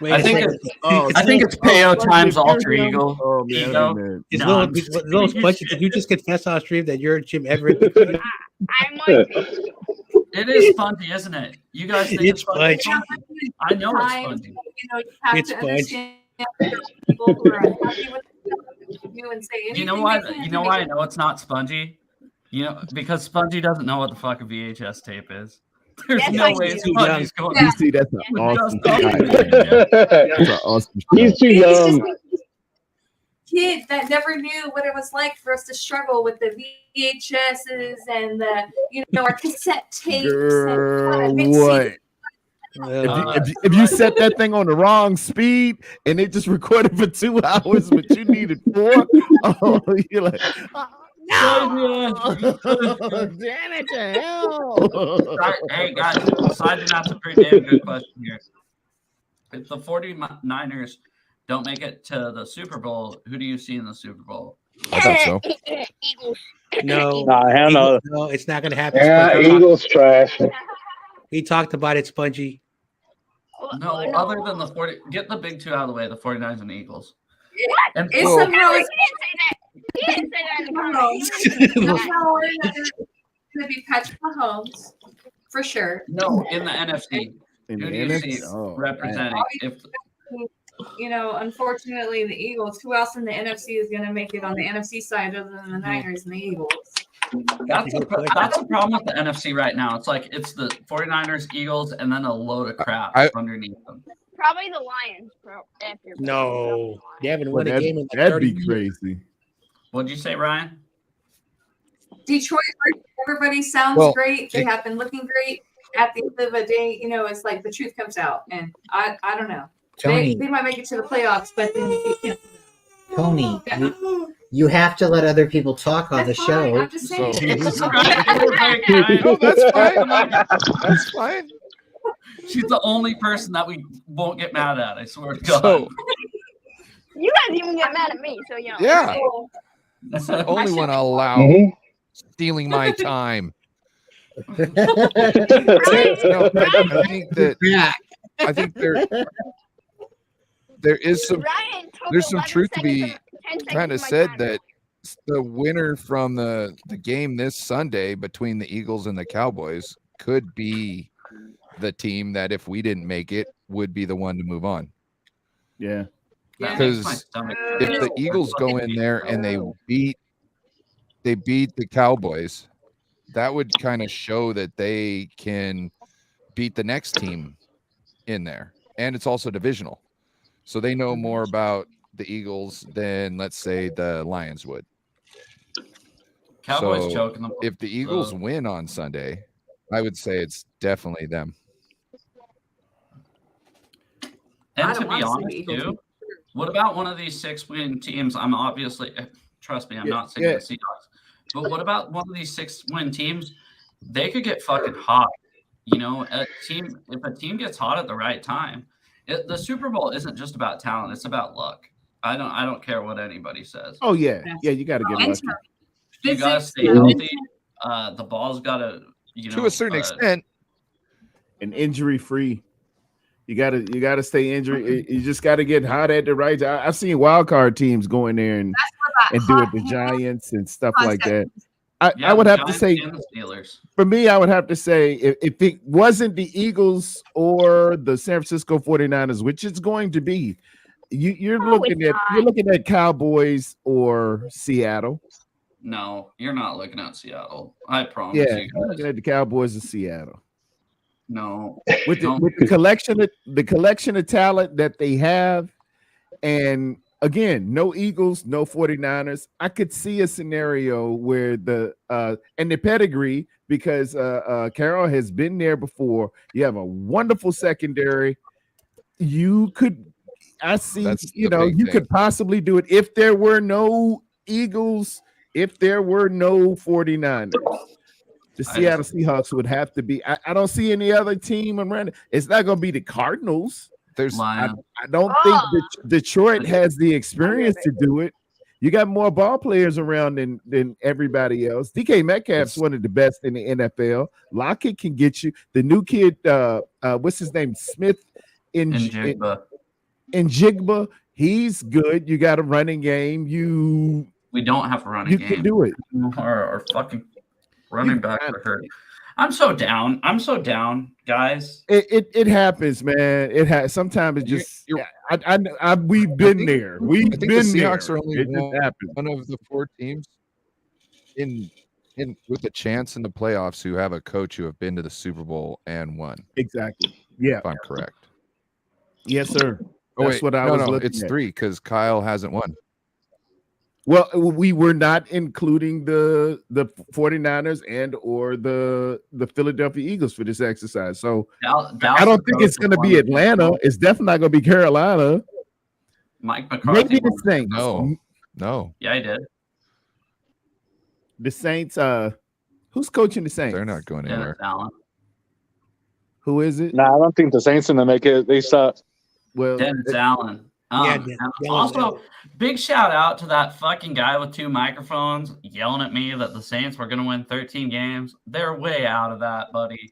Wait, I think it's Peo times alter ego. Oh man, Little Spongy, did you just confess on stream that you're Jim Everett? I might be. It is Spongy, isn't it? You guys think it's Spongy? Spongy. I know it's Spongy. You know, you have It's to Spongy. understand people who are unhappy with you and say anything. You know why? they can You to know make why I it- know it's not Spongy? You know, because Spongy doesn't know what the fuck a VHS tape is. There's Yes, no I way do. Spongy's going. You see, that's an awesome guy. That's an awesome He's too young. Kid that never knew what it was like for us to struggle with the VHSs and the, our cassette tapes. Girl, and what? Uh, If you set that thing on the wrong speed and it just recorded for 2 hours, but you needed 4, you're like, no, damn it to hell. Hey guys, side note, that's a pretty damn good question here. If the 49ers don't make it to the Super Bowl, who do you see in the Super Bowl? I thought so. Eagles. no, Hell no. no, it's not going to happen. Yeah, Spongy. Eagles trash. We talked about it, Spongy. No, other than the 40, get the big two out of the way, the 49ers and the Eagles. And It's Well- some rose. He didn't say that in the comments. Going to be Patrick Mahomes for sure. no, in the NFC. In Who the do you NFC? see Oh, representing? If Unfortunately, the Eagles. Who else in the NFC is going to make it on the NFC side other than the Niners and the Eagles? that's a problem with the NFC right now. It's like it's the 49ers, Eagles, and then a load of crap underneath them. Probably the Lions. After No, they haven't Well, won a game in like that'd 30 be years. crazy. What'd you say, Ryan? Detroit, everybody sounds Well, great. They have been looking great. At the end of the day, it's like the truth comes out, and I don't know. Tony. They might make it to the playoffs, but then you can't. Tony, you have to let other people talk on the That's fine. show. I'm just saying. Oh, that's fine. That's fine. She's the only person that we won't get mad at. I swear to God. So, You guys even get mad at me, so yeah, that's the only one I'll allow stealing my time. No, I think there is some there's some truth to be kind of said that the winner from the game this Sunday between the Eagles and the Cowboys could be the team that if we didn't make it would be the one to move on. Yeah. Because if the Eagles go in there and they beat the Cowboys, that would kind of show that they can beat the next team in there. And it's also divisional. So they know more about the Eagles than, let's say, the Lions would. Cowboys choking them. If the Eagles win on Sunday, I would say it's definitely them. And to be honest, too, What about one of these 6-win teams? I'm obviously, trust me, I'm not saying yeah. the Seahawks. But what about one of these 6-win teams? They could get fucking hot. You know, if a team gets hot at the right time, the Super Bowl isn't just about talent; it's about luck. I don't care what anybody says. Oh yeah, you got to get lucky. You gotta stay healthy. The ball's gotta, to a certain extent, and injury free. You gotta stay injury. You just gotta get hot at the right time. I've seen wild card teams go in there and do it, the Giants and stuff like that. I would have to say, for me, I would have to say, if it wasn't the Eagles or the San Francisco 49ers, which it's going to be, you're looking at Cowboys or Seattle. No, you're not looking at Seattle. I promise Yeah, you. I'm looking at the Cowboys of Seattle. No, with the collection of talent that they have, and again, no Eagles, no 49ers. I could see a scenario where the pedigree, because Carroll has been there before. You have a wonderful secondary. You could possibly do it if there were no Eagles, if there were no 49ers. The Seattle Seahawks would have to be. I don't see any other team around it. It's not going to be the Cardinals. I don't think Detroit has the experience to do it. You got more ball players around than everybody else. DK Metcalf's one of the best in the NFL. Lockett can get you. The new kid, what's his name? Smith in Jigba. He's good. You got a running game. We don't have a running game. You can do it. Or fucking running back are hurt. I'm so down, guys. It happens, man. It has. Sometimes it just. We've been there. We've been there. The Seahawks are only one of the 4 teams in with a chance in the playoffs who have a coach who have been to the Super Bowl and won. Exactly. Yeah, if I'm correct. Yes, sir. That's what I was looking at. It's 3 because Kyle hasn't won. Well, we were not including the 49ers and or the Philadelphia Eagles for this exercise. So I don't think it's going to be Atlanta. It's definitely not going to be Carolina. Mike McCarthy. Maybe the Saints. No. Yeah, I did. The Saints. Who's coaching the Saints? They're not going anywhere. Who is it? Nah, I don't think the Saints are going to make it. They suck. Well, Dennis Allen. Also, big shout out to that fucking guy with 2 microphones yelling at me that the Saints were going to win 13 games. They're way out of that, buddy.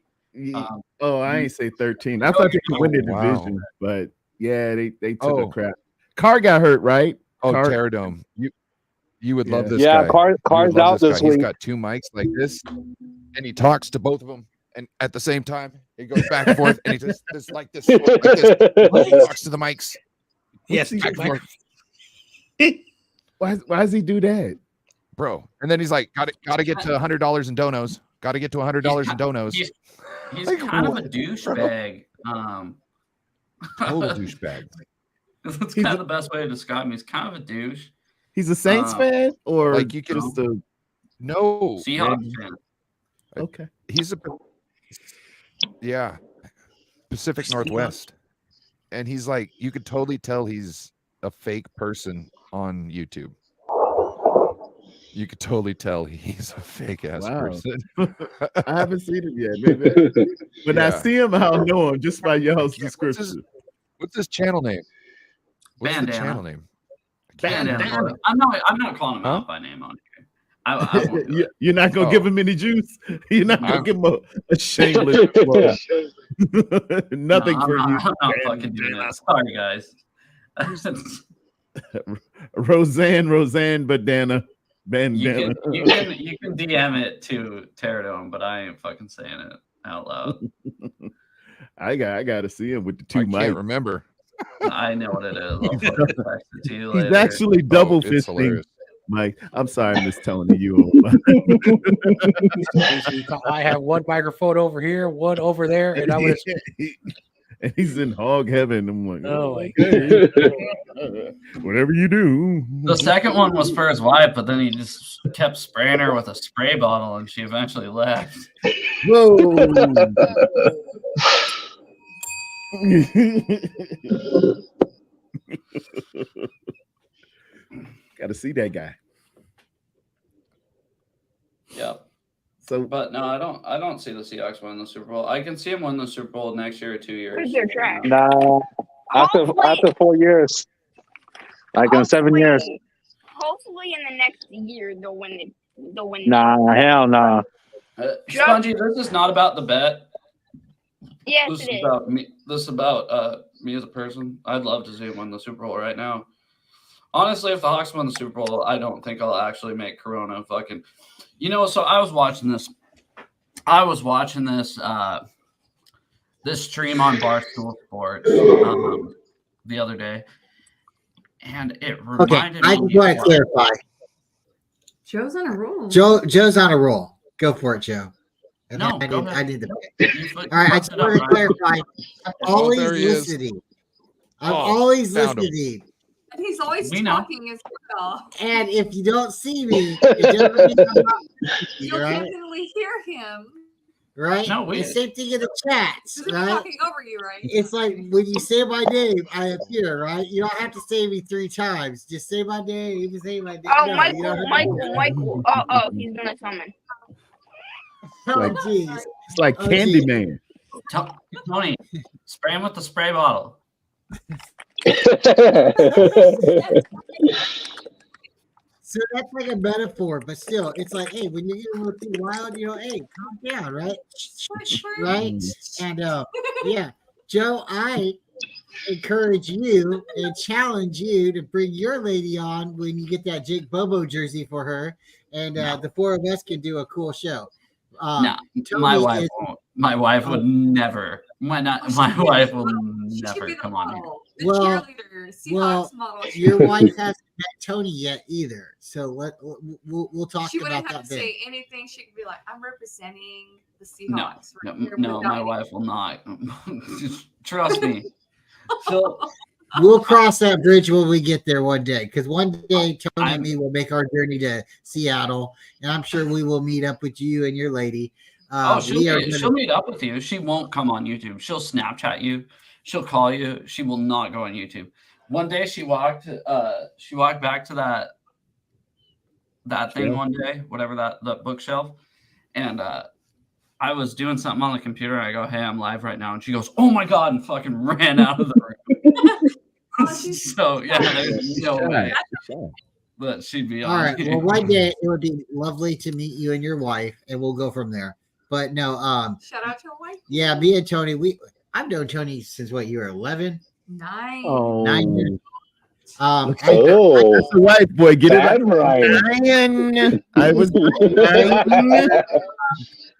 I ain't say 13. I thought they could win the division, but yeah, they took a crap. Carr got hurt, right? Terradome. You would love this guy. Yeah, Carr's out this week. He's got 2 mics like this, and he talks to both of them, and at the same time, he goes back and forth, and he just like this. He talks to the mics. Yes. Why does he do that, bro? And then he's like, got to get to $100 in donos. Got to get to $100 in donos. He's like, kind of a douchebag. Total douchebag. That's kind of the best way to describe him. He's kind of a douche. He's a Saints fan, or like you can no Seahawks fan. Okay, he's Pacific Northwest. And he's like, you could totally tell he's a fake person on YouTube. You could totally tell he's a fake ass person. I haven't seen him yet. Maybe when I see him, I'll know him just by y'all's description. What's his channel name? What's Bandana. the channel name? Bandana. I'm not calling him out by name on here. You're not gonna give him any juice. You're not gonna give him a shameless. Nothing for you. I'm not fucking doing that. Sorry, guys. Roseanne, bandana. You can DM it to Terradome, but I ain't fucking saying it out loud. I got to see him with the 2 mics. I can't remember. I know what it is. I'll fucking text it to you later. He's actually double fisting. Mike, I'm sorry, Miss Tony. You. I have 1 microphone over here, 1 over there, and I was. And he's in hog heaven. I'm like, oh my God. Whatever you do. The second one was for his wife, but then he just kept spraying her with a spray bottle, and she eventually left. Whoa. Got to see that guy. Yeah. So, but no, I don't see the Seahawks win the Super Bowl. I can see them win the Super Bowl next year or 2 years. Because they're trash. Nah, after 4 years, like in 7 years. Hopefully, in the next year they'll win it. They'll win. Nah, hell nah. Spongy, this is not about the bet. Yes, This it is is. about me. This is about me as a person. I'd love to see him win the Super Bowl right now. Honestly, if the Hawks win the Super Bowl, I don't think I'll actually make Corona fucking. So I was watching this. This stream on Barstool Sports the other day, and it reminded I me. just want to clarify. Joe's on a roll. Joe's on a roll. Go for it, Joe. And No, I go did. ahead. I did the. All right, I just want to clarify. I'm always there he is. listening. I'm Oh, always found him. listening. And he's always We know. talking as well. And if you don't see me, it doesn't mean I'm not listening, You'll right? definitely hear him. Right? No, we- The same thing in the chats, He's right? talking over you, right? It's like when you say my name, I appear, right? You don't have to say me 3 times. Just say my name. You can say my name. Oh, No, you don't have to- Michael. Oh, he's gonna summon. Oh, Like- jeez. it's like Oh, geez. Candyman. Tony, spray him with the spray bottle. So that's like a metaphor, but still, it's like, hey, when you're getting a little too wild, hey, calm down, right? Right? And yeah, Joe, I encourage you and challenge you to bring your lady on when you get that Jake Bobo jersey for her, and the 4 of us can do a cool show. No, Tony my wife is- won't. My wife would never. My wife will She should never be the come on here. model. The Well- cheerleader, Seahawks model. Your wife hasn't met Tony yet either, so we'll talk She about wouldn't that have to then. say anything. She could be like, "I'm representing the No, Seahawks." no, right here no, without my any-" wife will not. Just trust me. She'll, We'll cross that bridge when we get there one day, because one day Tony I'm- and me will make our journey to Seattle, and I'm sure we will meet up with you and your lady. she'll meet up with you. She won't come on YouTube. She'll Snapchat you. She'll call you. She will not go on YouTube. One day she walked back to that thing one day, whatever that bookshelf, and I was doing something on the computer. And I go, "Hey, I'm live right now," and she goes, "Oh my god!" and fucking ran out of the room. So yeah, there's no way that she'd be on. All right. Well, one day it would be lovely to meet you and your wife, and we'll go from there. But no, Shout out to your wife. yeah, me and Tony, I've known Tony since what, you were 11? 9. Oh, 9 years. Oh, that's the white boy. Get it bad right. Ryan. 9. I was 9.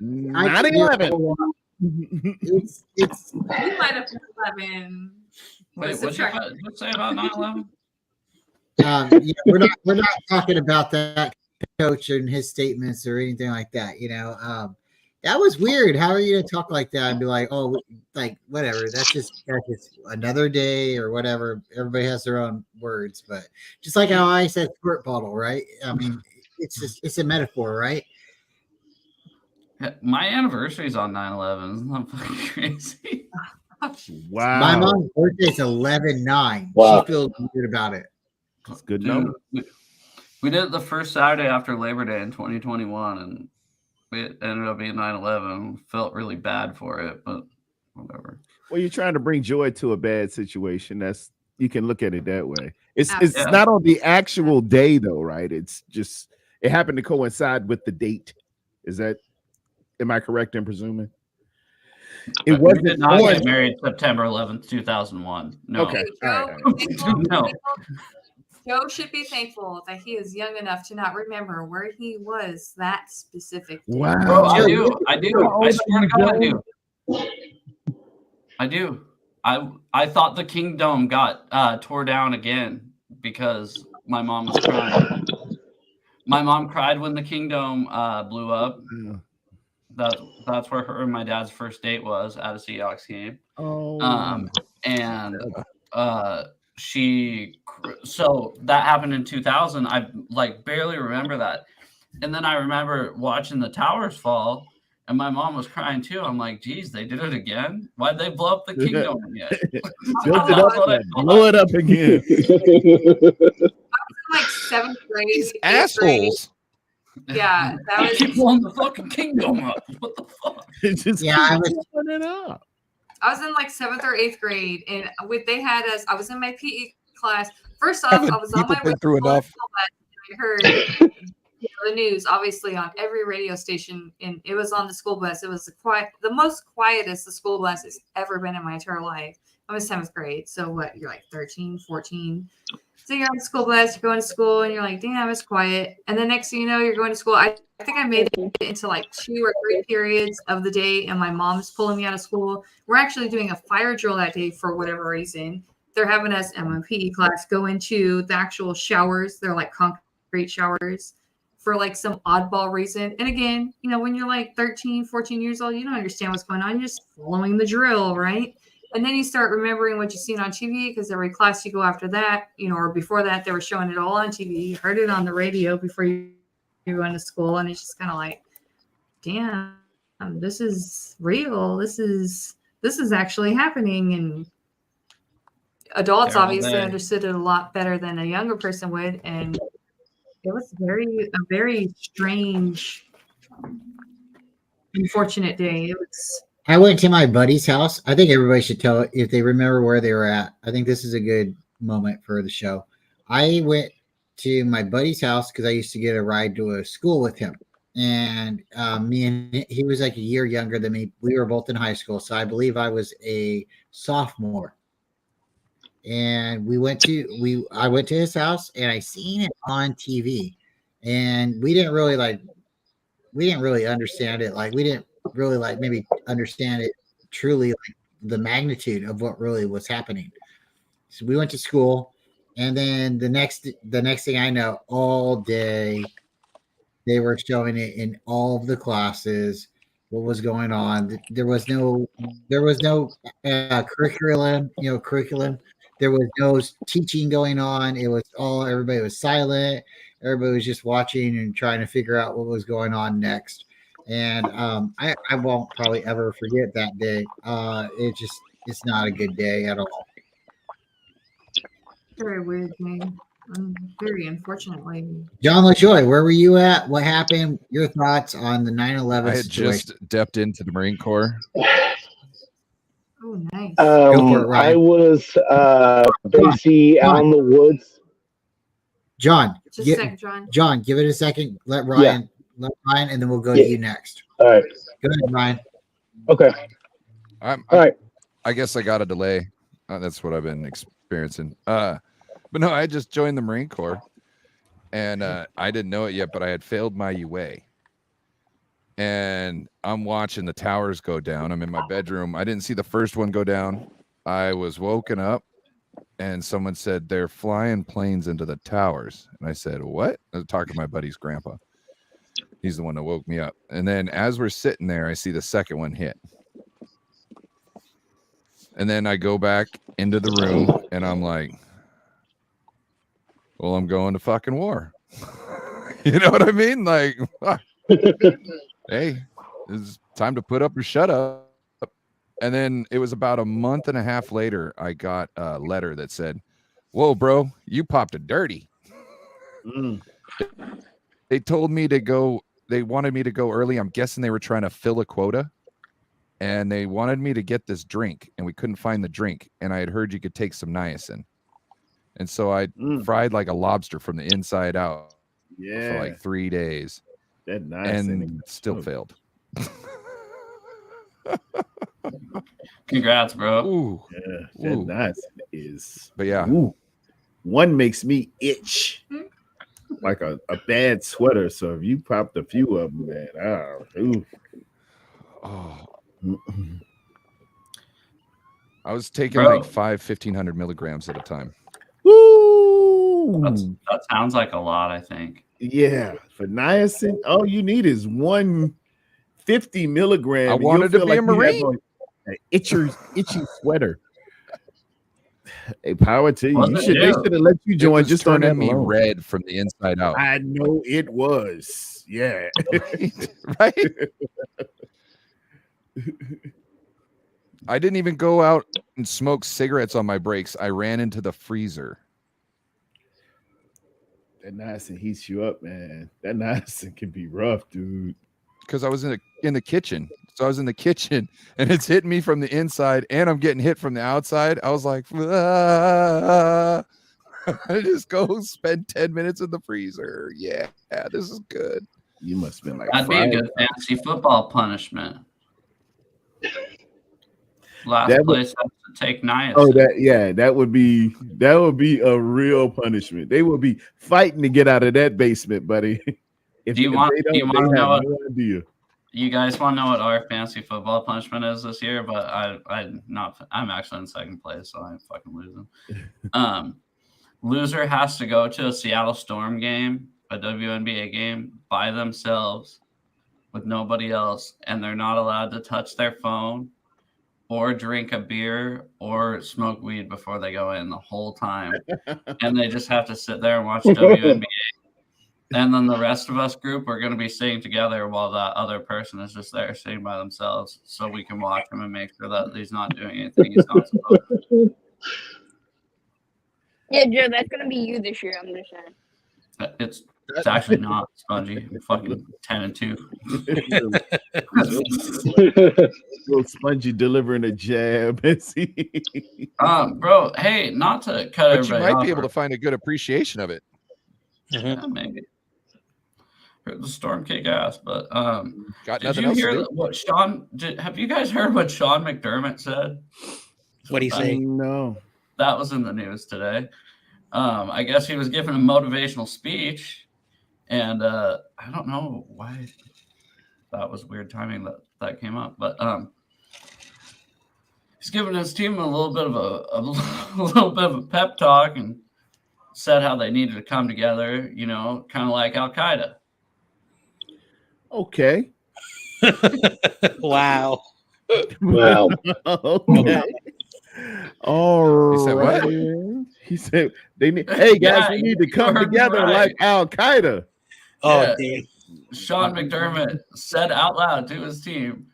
Not 11. It's You might have been 11. Wait, what'd you say about 9/11? yeah, we're not talking about that coach and his statements or anything like that. That was weird. How are you gonna talk like that and be like, oh, like whatever? That's just another day or whatever. Everybody has their own words, but just like how I said squirt bottle, right? I mean, it's a metaphor, right? My anniversary's on 9/11. Isn't that fucking crazy? Wow. My mom's birthday's 11/9. Wow. She feels good about it. That's good Dude, number. we did it the first Saturday after Labor Day in 2021, and it ended up being 9/11. Felt really bad for it, but whatever. Well, you're trying to bring joy to a bad situation. That's, you can look at it that way. It's Yeah. not on the actual day though, right? It's just it happened to coincide with the date. Am I correct in presuming? It We wasn't did not on- get married September 11th, 2001. No. Okay. All right. No. Joe should be thankful that he is young enough to not remember where he was that specific day. Wow. Bro, I Joe, do. I swear to God, I do. I thought the Kingdom got tore down again because my mom was crying. My mom cried when the Kingdom blew up. That's where her and my dad's first date was, at a Seahawks game. So that happened in 2000. I barely remember that. And then I remember watching the towers fall, And my mom was crying too. I'm like, geez, they did it again? Why'd they blow up the kingdom yet? Built it up, blow it up again. Like 7th grade. These assholes. Yeah, that was. Keep blowing the fucking kingdom up. What the fuck? Yeah, it up. I was in like 7th or 8th grade, and they had us. I was in my PE class. First off, I was on my way through enough. I heard the news, obviously, on every radio station, and it was on the school bus. It was the most quietest the school bus has ever been in my entire life. I was 7th grade, so what? You're like 13, 14. So you're on the school bus, you're going to school, and you're like, damn, it's quiet. And the next thing you know, you're going to school. I think I made it into like 2 or 3 periods of the day, and my mom's pulling me out of school. We're actually doing a fire drill that day for whatever reason. They're having us in my PE class go into the actual showers. They're like concrete showers for like some oddball reason. And again, when you're like 13, 14 years old, you don't understand what's going on. You're just following the drill, right? And then you start remembering what you've seen on TV, because every class you go after that, or before that, they were showing it all on TV. You heard it on the radio before you go into school. And it's just kind of like, damn, this is real. This is actually happening. And adults obviously understood it a lot better than a younger person would. And it was a very strange, unfortunate day. It was. I went to my buddy's house. I think everybody should tell if they remember where they were at. I think this is a good moment for the show. I went to my buddy's house because I used to get a ride to a school with him. And he was like a year younger than me. We were both in high school. So I believe I was a sophomore. And I went to his house and I seen it on TV. And we didn't really understand it. Like, we didn't really maybe understand it truly, like the magnitude of what really was happening. So we went to school, and then the next thing I know, all day they were showing it in all of the classes what was going on. There was no curriculum. There was no teaching going on. It was everybody was silent. Everybody was just watching and trying to figure out what was going on next. And I won't probably ever forget that day. It's not a good day at all. Very weird thing. Very unfortunately. John LaJoy, where were you at? What happened? Your thoughts on the 9/11 I had situation? just stepped into the Marine Corps. Oh, nice. I was busy out in the woods. John, Just a second, John. John, give it a second. Let Ryan, and then we'll go to you next. All right. Go ahead, Ryan. Okay. All right. I guess I got a delay. That's what I've been experiencing. But no, I just joined the Marine Corps, and I didn't know it yet, but I had failed my UA. And I'm watching the towers go down. I'm in my bedroom. I didn't see the first one go down. I was woken up, and someone said, they're flying planes into the towers. And I said, what? I was talking to my buddy's grandpa. He's the one that woke me up. And then as we're sitting there, I see the second one hit. And then I go back into the room, and I'm like, well, I'm going to fucking war. You know what I mean? Like, hey, it's time to put up or shut up. And then it was about a month and a half later, I got a letter that said, whoa, bro, you popped a dirty. They told me to go. They wanted me to go early. I'm guessing they were trying to fill a quota. And they wanted me to get this drink, and we couldn't find the drink. And I had heard you could take some niacin. And so I fried like a lobster from the inside out for like 3 days. That niacin and still failed. Congrats, bro. Ooh, that niacin is. But yeah, one makes me itch like a bad sweater. So if you popped a few of them, man, I was taking like 1,500 milligrams at a time. Woo! That sounds like a lot, I think. Yeah, for niacin, all you need is 150 milligrams. I wanted to be a Marine. An itchy sweater. Hey, power to you. They should have let you join just on that me red from the inside out. I know it was. Yeah. Right? I didn't even go out and smoke cigarettes on my breaks. I ran into the freezer. That Niacin heats you up, man. That Niacin can be rough, dude. Because I was in the kitchen. So I was in the kitchen and it's hitting me from the inside and I'm getting hit from the outside. I was like, I just go spend 10 minutes in the freezer. Yeah, this is good. You must have been like, that'd be a good fantasy football punishment. Last place has to take niacin. Oh, that would be a real punishment. They would be fighting to get out of that basement, buddy. Do you want to know what? No, you guys want to know what our fantasy football punishment is this year? But I'm actually in second place, so I'm fucking losing. Loser has to go to a Seattle Storm game, a WNBA game, by themselves with nobody else, and they're not allowed to touch their phone or drink a beer or smoke weed before they go in the whole time. And they just have to sit there and watch WNBA. And then the rest of us group are going to be sitting together while that other person is just there sitting by themselves, so we can watch him and make sure that he's not doing anything he's not supposed to. Yeah, Joe, that's going to be you this year, I'm just saying. It's actually not, Spongy. I'm fucking 10-2. Little Spongy delivering a jab. Bro, hey, not to cut everybody off. But you might be able to find a good appreciation of it. Yeah, maybe. The Storm kick ass, but got did you hear what Sean? Have you guys heard what Sean McDermott said? What he say? No, that was in the news today. I guess he was giving a motivational speech, and I don't know why that was weird timing that came up, but he's giving his team a little bit of a pep talk and said how they needed to come together, kind of like Al Qaeda. Okay. Wow. Okay. All He said right. what? He said they need. Hey guys, we need to come together like Al Qaeda. Oh, yeah. Sean McDermott said out loud to his team,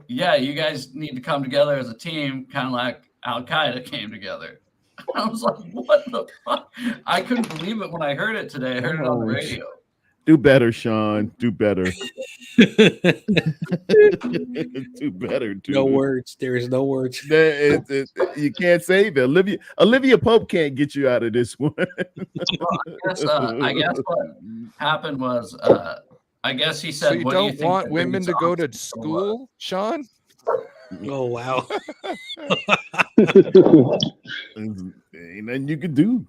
"Yeah, you guys need to come together as a team, kind of like Al Qaeda came together." I was like, "What the fuck?" I couldn't believe it when I heard it today. I heard it on the radio. Do better, Sean. Do better. Do better. Dude. No words. There is no words. You can't save it. Olivia Pope can't get you out of this one. I guess what happened was, I guess he said, so you what don't do you want women to go to school, Sean? Oh, wow. Ain't nothing you can do.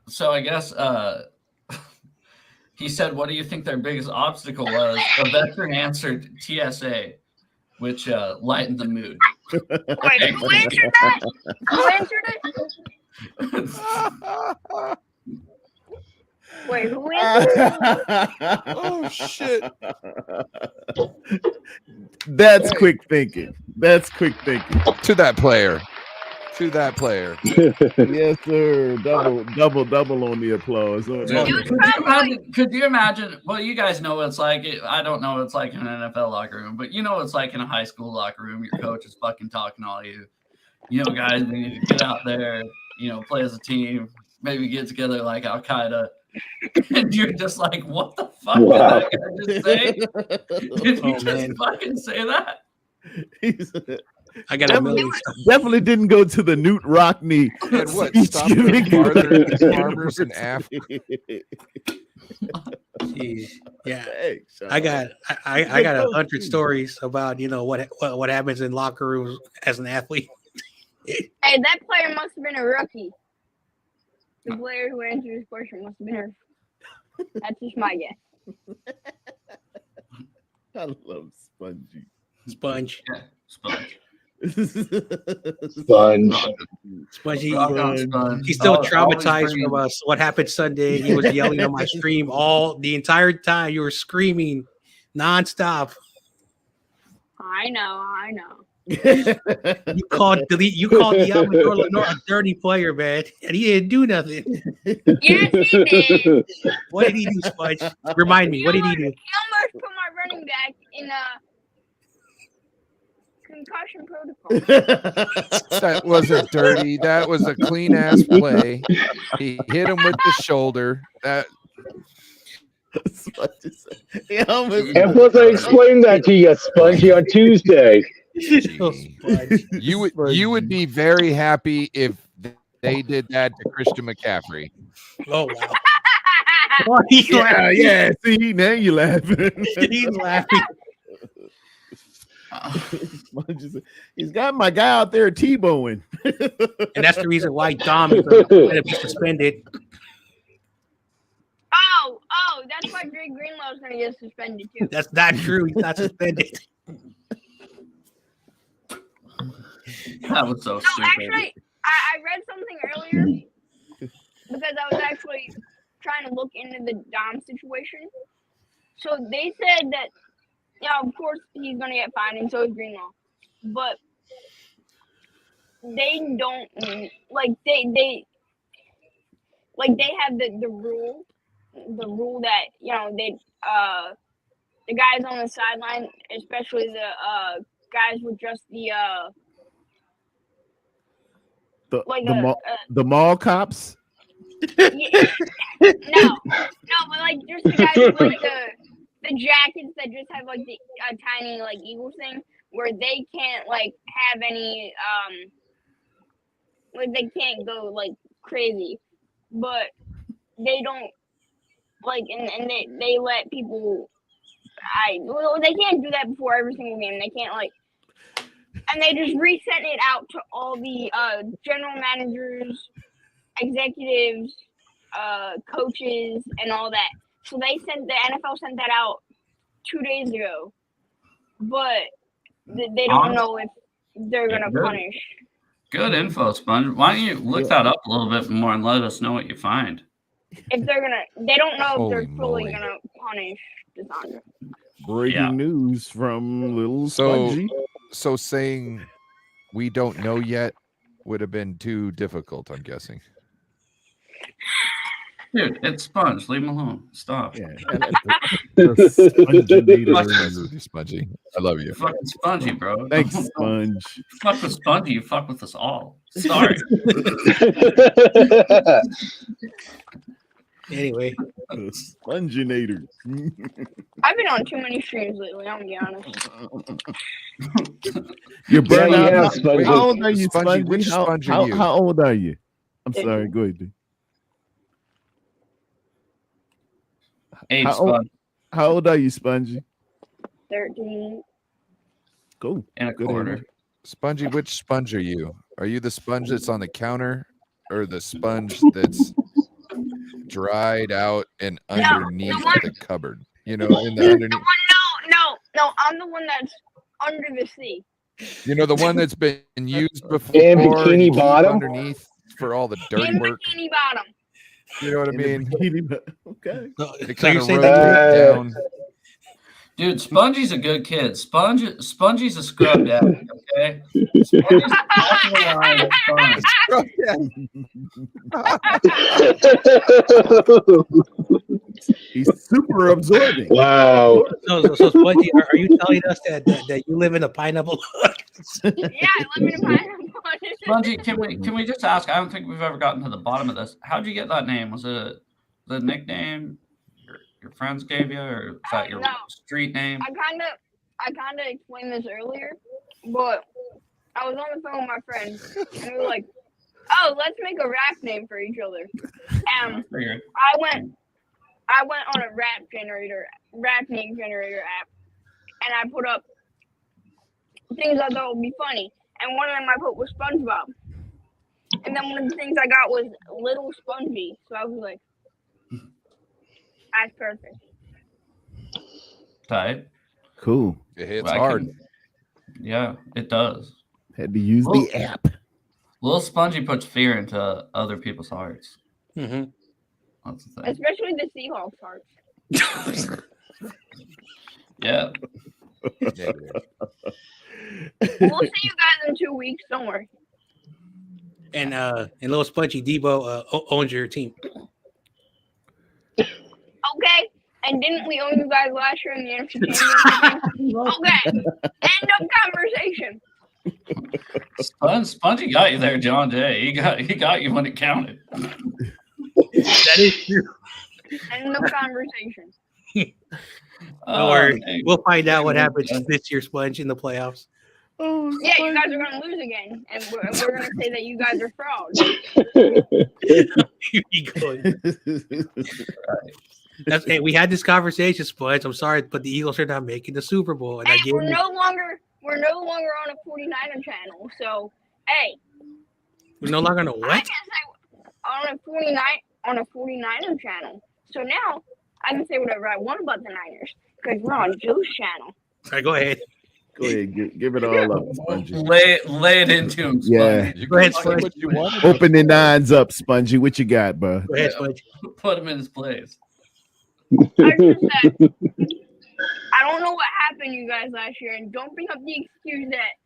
So I guess he said, what do you think their biggest obstacle was? A veteran answered TSA, which lightened the mood. Wait, who answered that? Who answered it? Wait, who answered it? Oh, shit. That's quick thinking. That's quick thinking. To that player. Yes, sir. Double on the applause. Could you imagine? Well, you guys know what it's like. I don't know what it's like in an NFL locker room, but you know what it's like in a high school locker room. Your coach is fucking talking to all you. Guys, we need to get out there, play as a team, maybe get together like Al Qaeda. And you're just like, what the fuck did that guy just say? Did he just fucking say that? I got definitely didn't go to the Newt Rockney. And what? Stop the farmers and Jeez. Yeah, I got 100 stories about what happens in locker rooms as an athlete. Hey, that player must have been a rookie. The player who answered his question must have been her. That's just my guess. I love Spongy. Sponge. Yeah, Sponge. Spongy. He's still traumatized from what happened Sunday. He was yelling on my stream the entire time. You were screaming nonstop. I know. You called Diablo a dirty player, man, and he didn't do nothing. Yes, he did. What did he do, Sponge? Remind me. What did he do? He almost put my running back in concussion protocol. That wasn't dirty. That was a clean ass play. He hit him with the shoulder. That And plus, I explained that to you, Spongy, on Tuesday. you would be very happy if they did that to Christian McCaffrey. Oh wow. Yeah. See, now you laughing. He's laughing. He's got my guy out there T-bowing. And that's the reason why Dom is going to be suspended. Oh, that's why Dre Greenlaw's going to get suspended too. That's not true. He's not suspended. That was so stupid. Actually, I read something earlier because I was actually trying to look into the Dom situation. So they said that, yeah, of course he's going to get fined, and so is Greenlaw. But they don't, they have the rule that, you know, they, the guys on the sideline, especially the guys with just the mall cops. Yeah, no, but like just the guys with like the jackets that just have like the tiny like Eagles thing, where they can't like have any like they can't go like crazy, but they don't like and they let people. They can't do that before every single game. They can't like. And they just resent it out to all the general managers, executives, coaches, and all that. So the NFL sent that out 2 days ago, but they don't know if they're gonna punish. Good info, Sponge. Why don't you look that up a little bit more and let us know what you find? If they don't know if they're fully gonna punish DeSandre. Breaking news from Little Spongy. So saying we don't know yet would have been too difficult, I'm guessing. Dude, it's Sponge. Leave him alone. Stop. Yeah. Spongy. I love you. Fucking Spongy, bro. Thanks, Sponge. Fuck with Spongy. You fuck with us all. Sorry. Anyway, Sponginator. I've been on too many streams lately. I'm gonna be honest. Your brother. Yeah, how old are you, Spongy? Which Sponge are you? How old are you? I'm sorry. Go ahead. How old are you, Spongy? 13. Cool. And a Good quarter. age. Spongy, which sponge are you? Are you the sponge that's on the counter or the sponge that's dried out and underneath the cupboard? You know, in the underneath. No, I'm the one that's under the sea. You know, the one that's been used before. And Bikini Bottom? Underneath for all the dirty work. Bikini Bottom. You know what I mean? Okay. It kind of rotates down. Dude, Spongy's a good kid. Spongy's a scrub daddy, okay? Spongy's He's super absorbing. Wow. So Spongy, are you telling us that you live in a pineapple? Yeah, I live in a pineapple. Spongy, can we just ask? I don't think we've ever gotten to the bottom of this. How'd you get that name? Was it the nickname your friends gave you, or is that your street name? I kind of explained this earlier, but I was on the phone with my friend, and we were like, "Oh, let's make a rap name for each other." I went on a rap name generator app, and I put up things I thought would be funny, and one of them I put was SpongeBob, and then one of the things I got was Little Spongy, so I was like, that's perfect. Tight. Cool. It hits hard. Yeah, it does. Had to use the app. Little Spongy puts fear into other people's hearts. Mm-hmm. That's the thing. Especially the Seahawks hearts. Yeah. We'll see you guys in 2 weeks. Don't worry. And Little Spongy Debo owns your team. Okay, And didn't we own you guys last year in the NFC Championship game? Okay. End of conversation. Spongy got you there, John Jay. He got you when it counted. That is true. End of conversation. Don't worry. We'll find out what happens this year, Sponge, in the playoffs. Oh, yeah, you guys are going to lose again. And we're going to say that you guys are frauds. Hey, we had this conversation, Sponge. I'm sorry, but the Eagles are not making the Super Bowl. And Hey, we're no longer on a 49er channel. So, hey. We're no longer on a what? I can say on a 49er channel. So now I can say whatever I want about the Niners because we're on Joe's channel. All right, go ahead. Go ahead, give it all up, Spongy. Lay it into him, Spongy. Yeah. Go ahead, Sponge. Open the nines up, Spongy. What you got, bro? Go ahead, Sponge. Put him in his place. I just said, I don't know what happened to you guys last year, and don't bring up the excuse that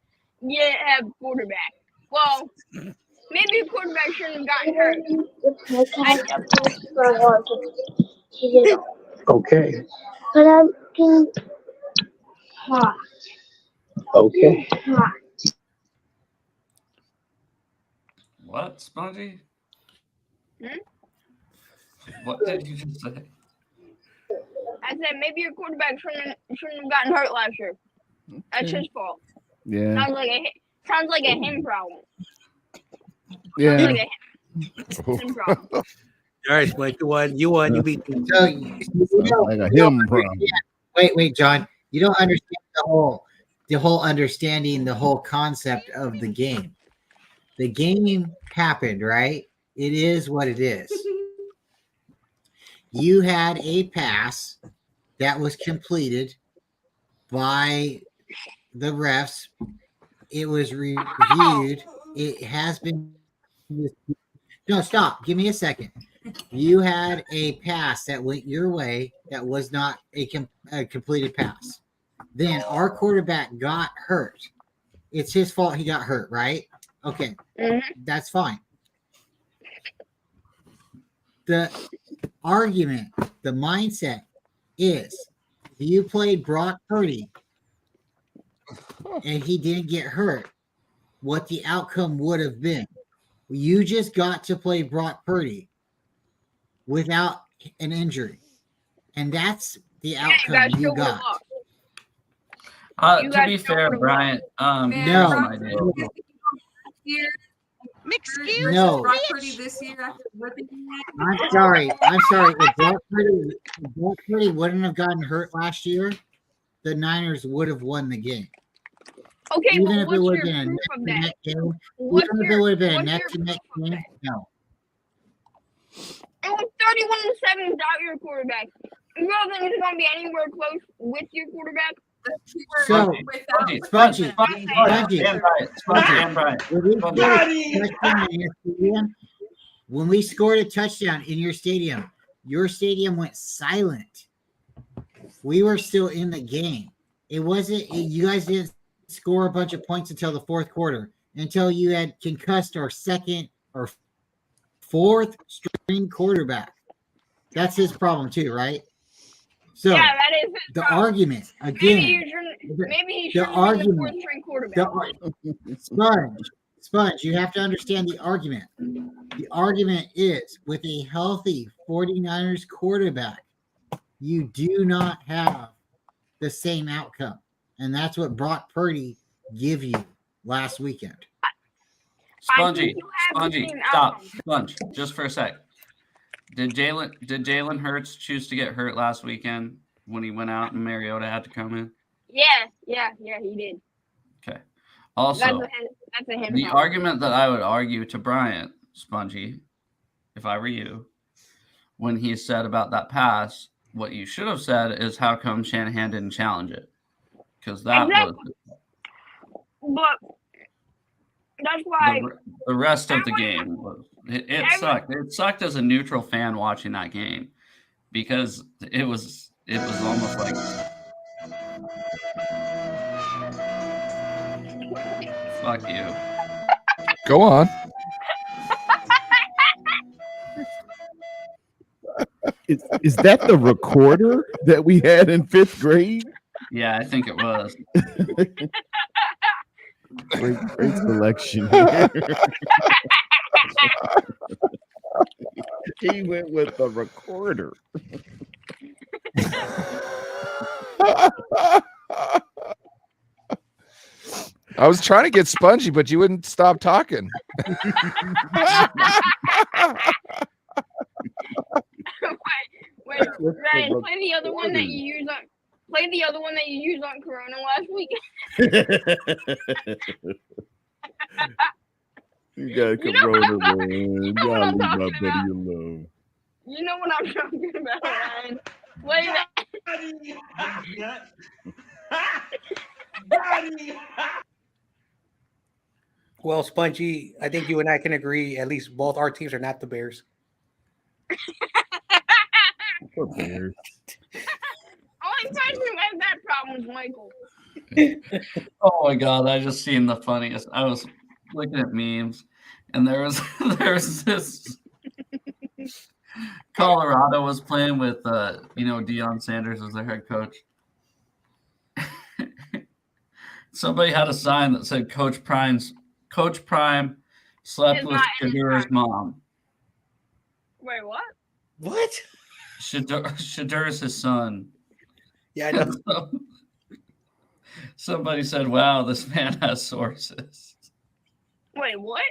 you didn't have a quarterback. Well, maybe a quarterback shouldn't have gotten hurt. Okay. Okay. What, Spongy? Hmm? What did you just say? I said maybe your quarterback shouldn't have gotten hurt last year. That's his fault. Yeah. Sounds like a him problem. Yeah. Sounds like a him problem. All right, Sponge, you won. You beat me. So, Like a him problem. Wait, John. You don't understand the whole understanding, the whole concept of the game. The game happened, right? It is what it is. You had a pass that was completed by the refs. It was reviewed. It has been. No, stop. Give me a second. You had a pass that went your way that was not a completed pass. Then our quarterback got hurt. It's his fault he got hurt, right? Okay, that's fine. The argument, the mindset is if you played Brock Purdy and he didn't get hurt, what the outcome would have been. You just got to play Brock Purdy without an injury. And that's the outcome you got. To be fair, Brian, no. No. I'm sorry. If Brock Purdy wouldn't have gotten hurt last year, the Niners would have won the game. Okay, even but if it would have been a neck-to-neck game, even if it would have been a neck-to-neck game, no. It was 31-7 without your quarterback. You don't think it's going to be anywhere close with your quarterback? So, Spongy, when we scored a touchdown in your stadium went silent. We were still in the game. It wasn't, you guys didn't score a bunch of points until the fourth quarter, until you had concussed our second or fourth string quarterback. That's his problem too, right? So yeah, that is his the problem. Argument again. Maybe he shouldn't have been the fourth string quarterback. Sponge, you have to understand the argument. The argument is with a healthy 49ers quarterback, you do not have the same outcome. And that's what Brock Purdy give you last weekend. Spongy, stop. Sponge, just for a sec. Did Jalen Hurts choose to get hurt last weekend when he went out and Mariota had to come in? Yeah, he did. Okay. Also, that's a him the problem. argument that I would argue to Bryant, Spongy, if I were you, when he said about was, what you should have said is how come Shanahan didn't challenge it? Because that was. But that's why the rest of the game was. It sucked. It sucked as a neutral fan watching that game because it was almost like. Fuck you. Go on. Is that the recorder that we had in 5th grade? Yeah, I think it was. Great selection here. He went with the recorder. I was trying to get spongy, but you wouldn't stop talking. Wait, Ryan, play the other one that you used on. Play the other one that you used on Corona last week. You got Corona, man. Y'all leave my buddy alone. You know what I'm talking about, Ryan. Play that. Well, Spongy, I think you and I can agree. At least both our teams are not the Bears. Poor Bears. Only person who has that problem is Michael. Oh my god, I just seen the funniest. I was looking at memes, and there's this Colorado was playing with Deion Sanders as their head coach. Somebody had a sign that said Coach Prime slept with Shadur's mom. Wait, what? What? Shadur's his son. Yeah, I know. Somebody said, "Wow, this man has sources." Wait, what?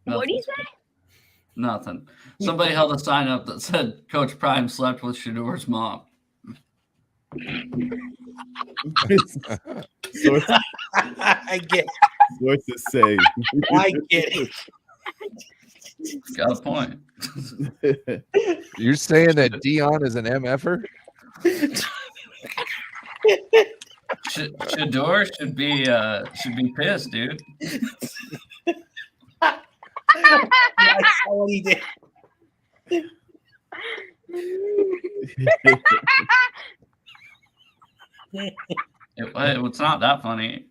Nothing. What did he say? Nothing. Somebody held a sign up that said Coach Prime slept with Shadur's mom. I get it. Sources say. I get it. Got a point. You're saying that Dion is an MFer? Shadur should be pissed, dude. I saw what he did. It's not that funny.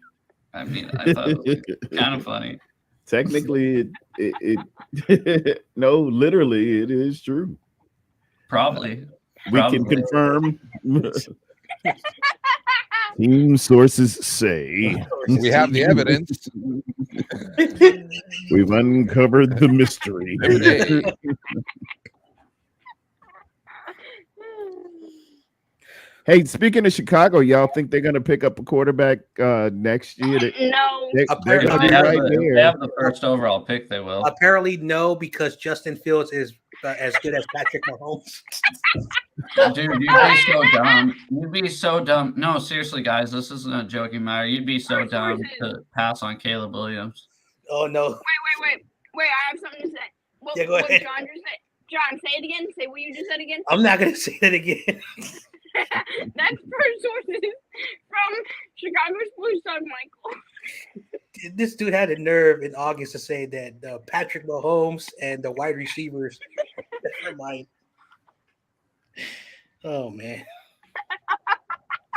I mean, I thought it was kind of funny. Technically, it no, literally, it is true. Probably. We can confirm. Team sources say we have the evidence. We've uncovered the mystery. Hey, speaking of Chicago, y'all think they're going to pick up a quarterback next year? No. They're going to be right there. They have the first overall pick. They will. Apparently, no, because Justin Fields is as good as Patrick Mahomes. Dude, you'd be so dumb. You'd be so dumb. No, seriously, guys, this isn't a joking matter. You'd be so dumb to pass on Caleb Williams. Oh, no. Wait. I have something to say. What Go ahead. John just said. John, say it again. Say what you just said again. I'm not going to say that again. That's first sources from Chicago's Blue Star, Michael. This dude had a nerve in August to say that Patrick Mahomes and the wide receivers are mine. Oh, man.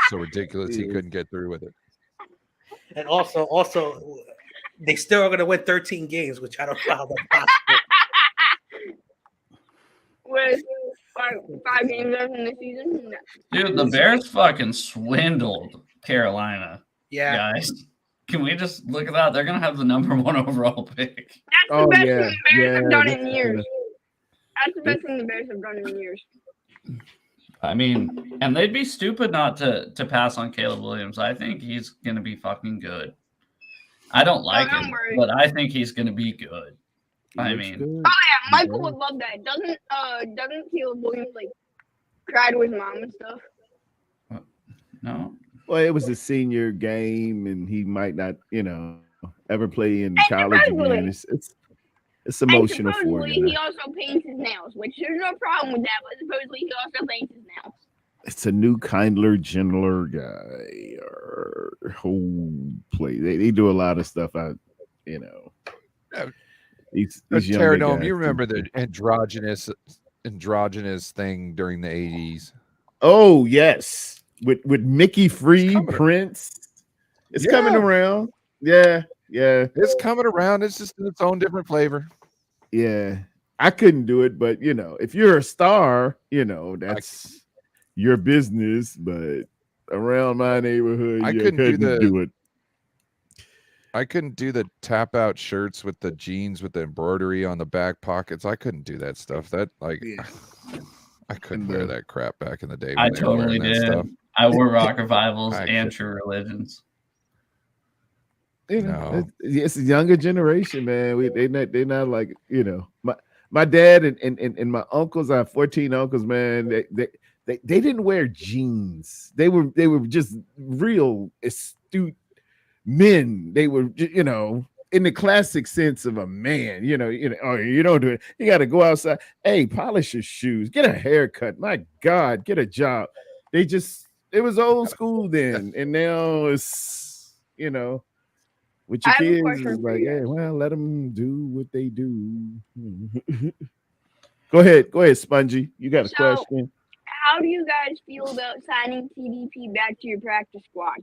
So ridiculous he couldn't get through with it. And also, they still are going to win 13 games, which I don't know how that's possible. With five games left in the season. Dude, the Bears fucking swindled Carolina. Yeah. Guys. Can we just look at that? They're going to have the number 1 overall pick. That's the best thing the Bears have done in years. That's the best thing the Bears have done in years. I mean, and they'd be stupid not to pass on Caleb Williams. I think he's going to be fucking good. I don't like him, but I think he's going to be good. I mean, oh yeah, Michael would love that. Doesn't Caleb Williams cry to his mom and stuff? No. Well, it was a senior game, and he might not, ever play in college again. It's emotional for him. He also paints his nails, which there's no problem with that. But supposedly he also paints his nails. It's a new, kindler, gentler guy. Who play? They do a lot of stuff. These Pterodome, you remember the androgynous thing during the 80s? Oh yes, with Mickey Free, Prince. It's coming around. Yeah. It's coming around. It's just in its own different flavor. Yeah. I couldn't do it, but if you're a star, that's your business. But around my neighborhood, I couldn't do it. I couldn't do the tap out shirts with the jeans with the embroidery on the back pockets. I couldn't do that stuff. That I couldn't wear that crap back in the day. I totally did. Stuff. I wore Rock Revivals and True Religions. It's a younger generation, man. They're not like my dad and my uncles. I have 14 uncles, man. They didn't wear jeans. They were just real astute men. They were in the classic sense of a man. You don't do it. You got to go outside. Hey, polish your shoes. Get a haircut. My God, get a job. It was old school then, and now it's with your kids, it's like, hey, well, let them do what they do. Go ahead, Spongy. You got a question? How do you guys feel about signing TDP back to your practice squad?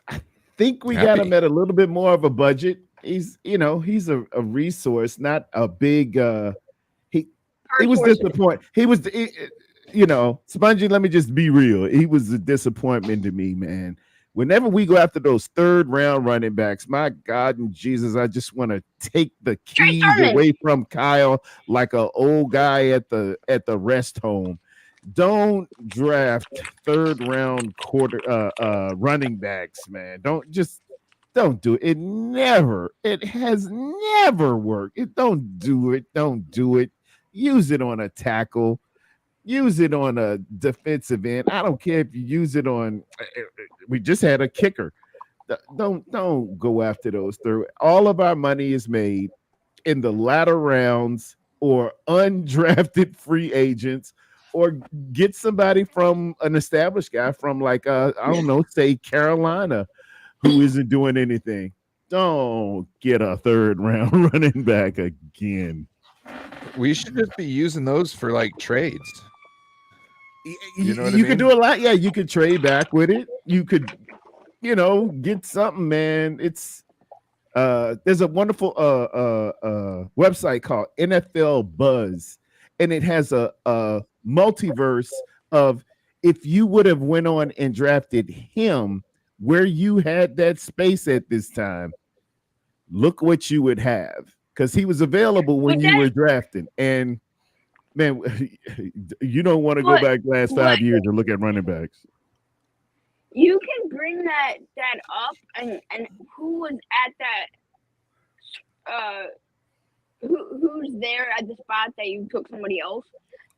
I think we got him at a little bit more of a budget. He's a resource, not a big. He was disappointed. He was, Spongy. Let me just be real. He was a disappointment to me, man. Whenever we go after those third-round running backs, my God and Jesus, I just want to take the keys away from Kyle like an old guy at the rest home. Don't draft third-round running backs, man. Don't do it. It has never worked. Don't do it. Use it on a tackle. Use it on a defensive end. I don't care if you use it on. We just had a kicker. Don't go after those third. All of our money is made in the latter rounds or undrafted free agents, or get somebody from an established guy from like I don't know, say Carolina, who isn't doing anything. Don't get a third round running back again. We should just be using those for like trades. You could do a lot. Yeah, you could trade back with it. You could, get something, man. It's there's a wonderful website called NFL Buzz, and it has a multiverse of if you would have went on and drafted him where you had that space at this time, look what you would have, because he was available when you were drafting. And man, you don't want to go back last 5 years and look at running backs. You can bring that up, and who was at that who's there at the spot that you took somebody else,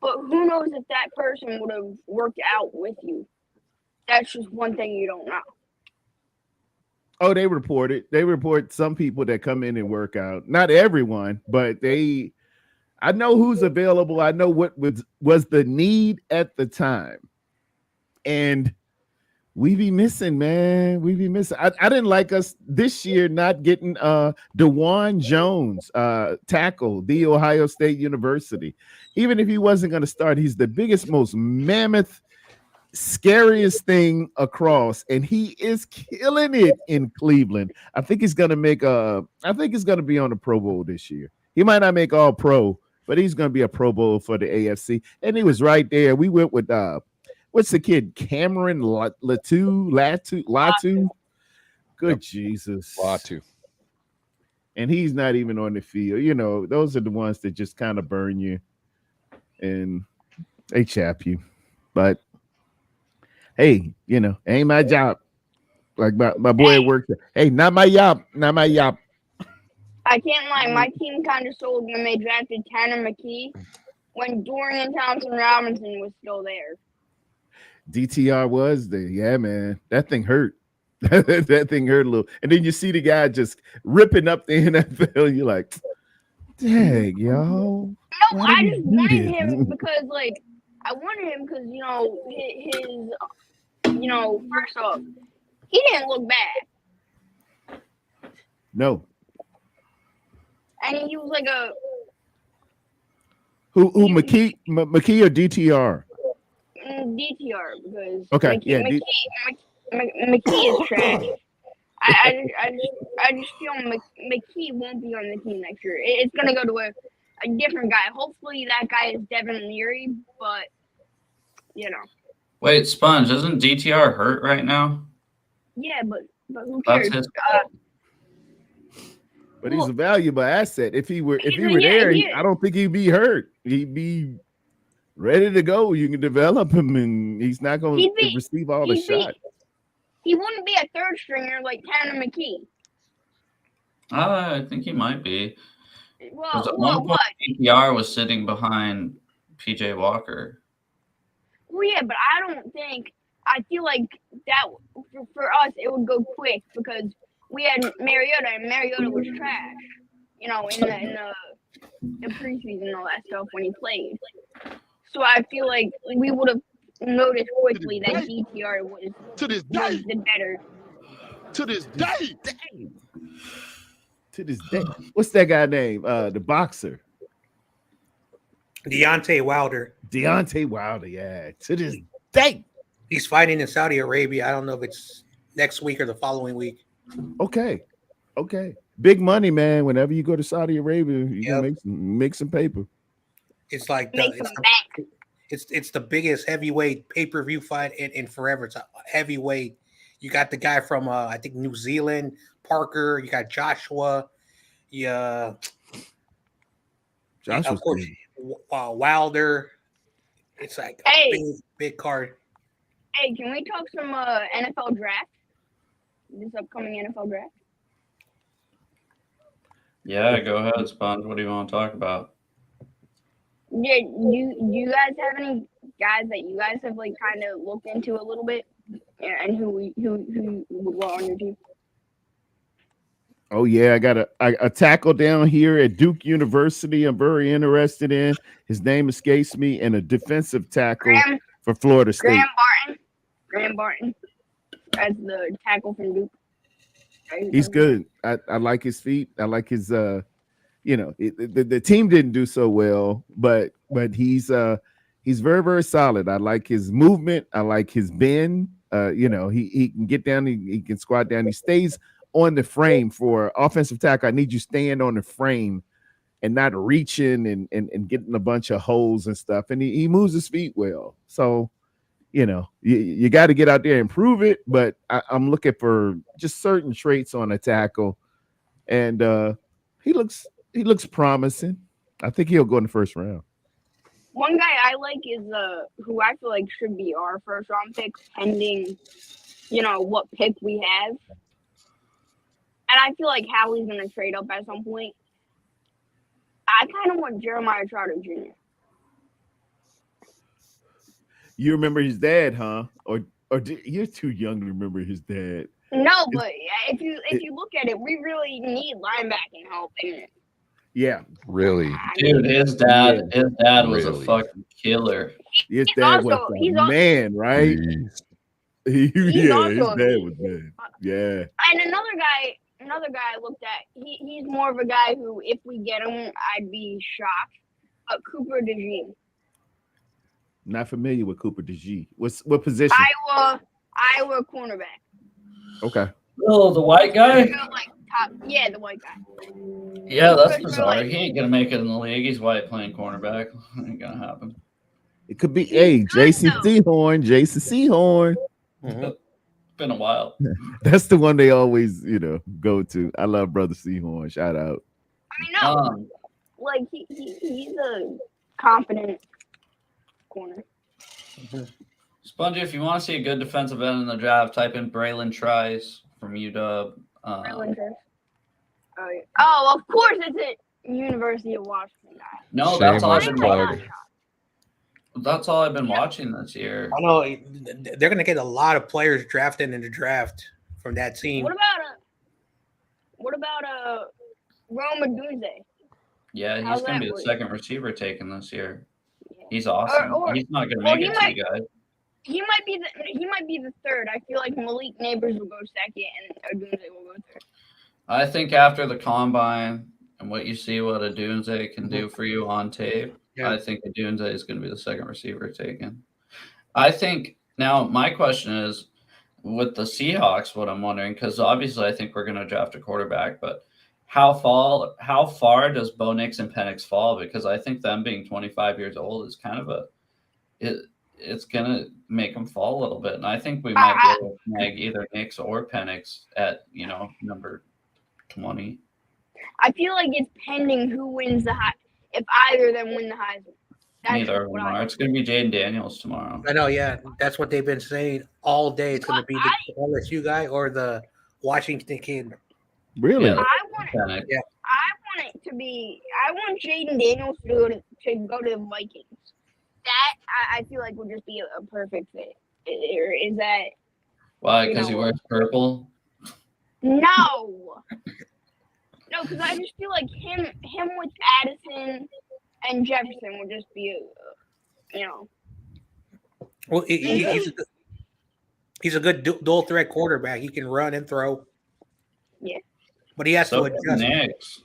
but who knows if that person would have worked out with you. That's just one thing you don't know. Oh, they report some people that come in and work out. Not everyone, but I know who's available. I know what was the need at the time. And we be missing, man. We be missing. I didn't like us this year not getting DeJuan Jones, tackle, the Ohio State University. Even if he wasn't going to start, he's the biggest, most mammoth, scariest thing across, and he is killing it in Cleveland. I think he's going to be on the Pro Bowl this year. He might not make all pro, but he's going to be a Pro Bowl for the AFC. And he was right there. We went with what's the kid? Cameron Latu. Good Jesus. Latu. And he's not even on the field. Those are the ones that just kind of burn you and they chap you. But hey, ain't my job. Like my boy at work. Hey, not my job. I can't lie. My team kind of sold when they drafted Tanner McKee when Dorian Thompson-Robinson was still there. DTR was there. Yeah, man. That thing hurt. That thing hurt a little. And then you see the guy just ripping up the NFL. You're like, dang, yo. No, I just wanted him because, his, first off, he didn't look bad. No. And he was like a... Who McKee or DTR? DTR, because okay, McKee is trash. I just feel McKee won't be on the team next year. It's gonna go to a different guy. Hopefully that guy is Devin Leary, but you know. Wait, Sponge, isn't DTR hurt right now? Yeah, but who cares? That's his But he's a valuable asset. If he were Yeah, there, he is. I don't think he'd be hurt. He'd be ready to go. You can develop him, and he's not going to receive all the shots. He wouldn't be a third stringer like Tanner McKee. I think he might be. Well, at one point, DTR was sitting behind PJ Walker. Well, yeah, but I feel like that for us it would go quick because we had Mariota and Mariota was trash. You know, in the preseason and all that stuff when he played. So I feel like we would have noticed quickly that DTR was the better. To this day. What's that guy name? The boxer. Deontay Wilder. Deontay Wilder, yeah. To this day. He's fighting in Saudi Arabia. I don't know if it's next week or the following week. Okay. Big money, man. Whenever you go to Saudi Arabia, you can make some paper. It's like it's the biggest heavyweight pay-per-view fight in forever. It's a heavyweight. You got the guy from I think New Zealand, Parker. You got Joshua. Yeah, Joshua, of course, Wilder. It's like a big card. Hey, can we talk some NFL draft? This upcoming NFL draft. Yeah, go ahead, Sponge. What do you want to talk about? Yeah, do you guys have any guys that you guys have like kind of looked into a little bit, and who would go on your team? Oh yeah, I got a tackle down here at Duke University. I'm very interested in. His name escapes me, and a defensive tackle for Florida State. Graham Barton, as the tackle from Duke. He's good. I like his feet. I like his the team didn't do so well, but he's very, very solid. I like his movement. I like his bend. He can get down, he can squat down. He stays on the frame. For offensive tackle, I need you staying on the frame and not reaching and getting a bunch of holes and stuff. And he moves his feet well. So, you got to get out there and prove it. But I'm looking for just certain traits on a tackle. And he looks promising. I think he'll go in the first round. One guy I like is who I feel like should be our first round pick, pending, what pick we have. And I feel like Howie's gonna trade up at some point. I kind of want Jeremiah Trotter Jr. You remember his dad, huh? Or you're too young to remember his dad. No, but if you look at it, we really need linebacking help in it. Yeah, really, dude. His dad was a fucking killer. His dad was a man, right? His dad was man. Yeah. And another guy I looked at. He's more of a guy who, if we get him, I'd be shocked. Cooper DeJean. Not familiar with Cooper DeJean. What position? Iowa cornerback. Okay. Oh, the white guy? Yeah, the white guy. Yeah, that's bizarre. He ain't gonna make it in the league. He's white playing cornerback. Ain't gonna happen. It could be Jason Sehorn. Mm-hmm. Been a while. That's the one they always, go to. I love Brother Sehorn. Shout out. I mean, no, he's a confident corner. Spongy, if you want to see a good defensive end in the draft, type in Braylon Trice from UW. Oh, of course it's at University of Washington. No, that's all I've been watching. That's all I've been watching this year. I know they're going to get a lot of players drafted in the draft from that team. What about Roma Dunze? Yeah, he's going to be the second receiver taken this year. He's awesome. He's not going to make it to you guys. He might be the third. I feel like Malik Neighbors will go second and Odunze will go third. I think after the combine and what you see what Odunze can do for you on tape, I think Odunze is going to be the second receiver taken. I think now my question is, with the Seahawks, what I'm wondering, because obviously I think we're going to draft a quarterback, but how far does Bo Nix and Penix fall? Because I think them being 25 years old is kind of it's going to make them fall a little bit. And I think we might be able to snag either Nix or Penix at, number 20. I feel like it's pending who wins the high. If either of them win the Heisman. Neither of them are. It's going to be Jaden Daniels tomorrow. I know, yeah. That's what they've been saying all day. It's going to be the LSU guy or the Washington kid. Really? Yeah. I want it to be. I want Jaden Daniels to go to the Vikings. That I feel like would just be a perfect fit. Or is that? Why? Because he wears purple? No, because I just feel like him with Addison and Jefferson would just be, Well, he's a good dual threat quarterback. He can run and throw. Yeah. But he has to adjust.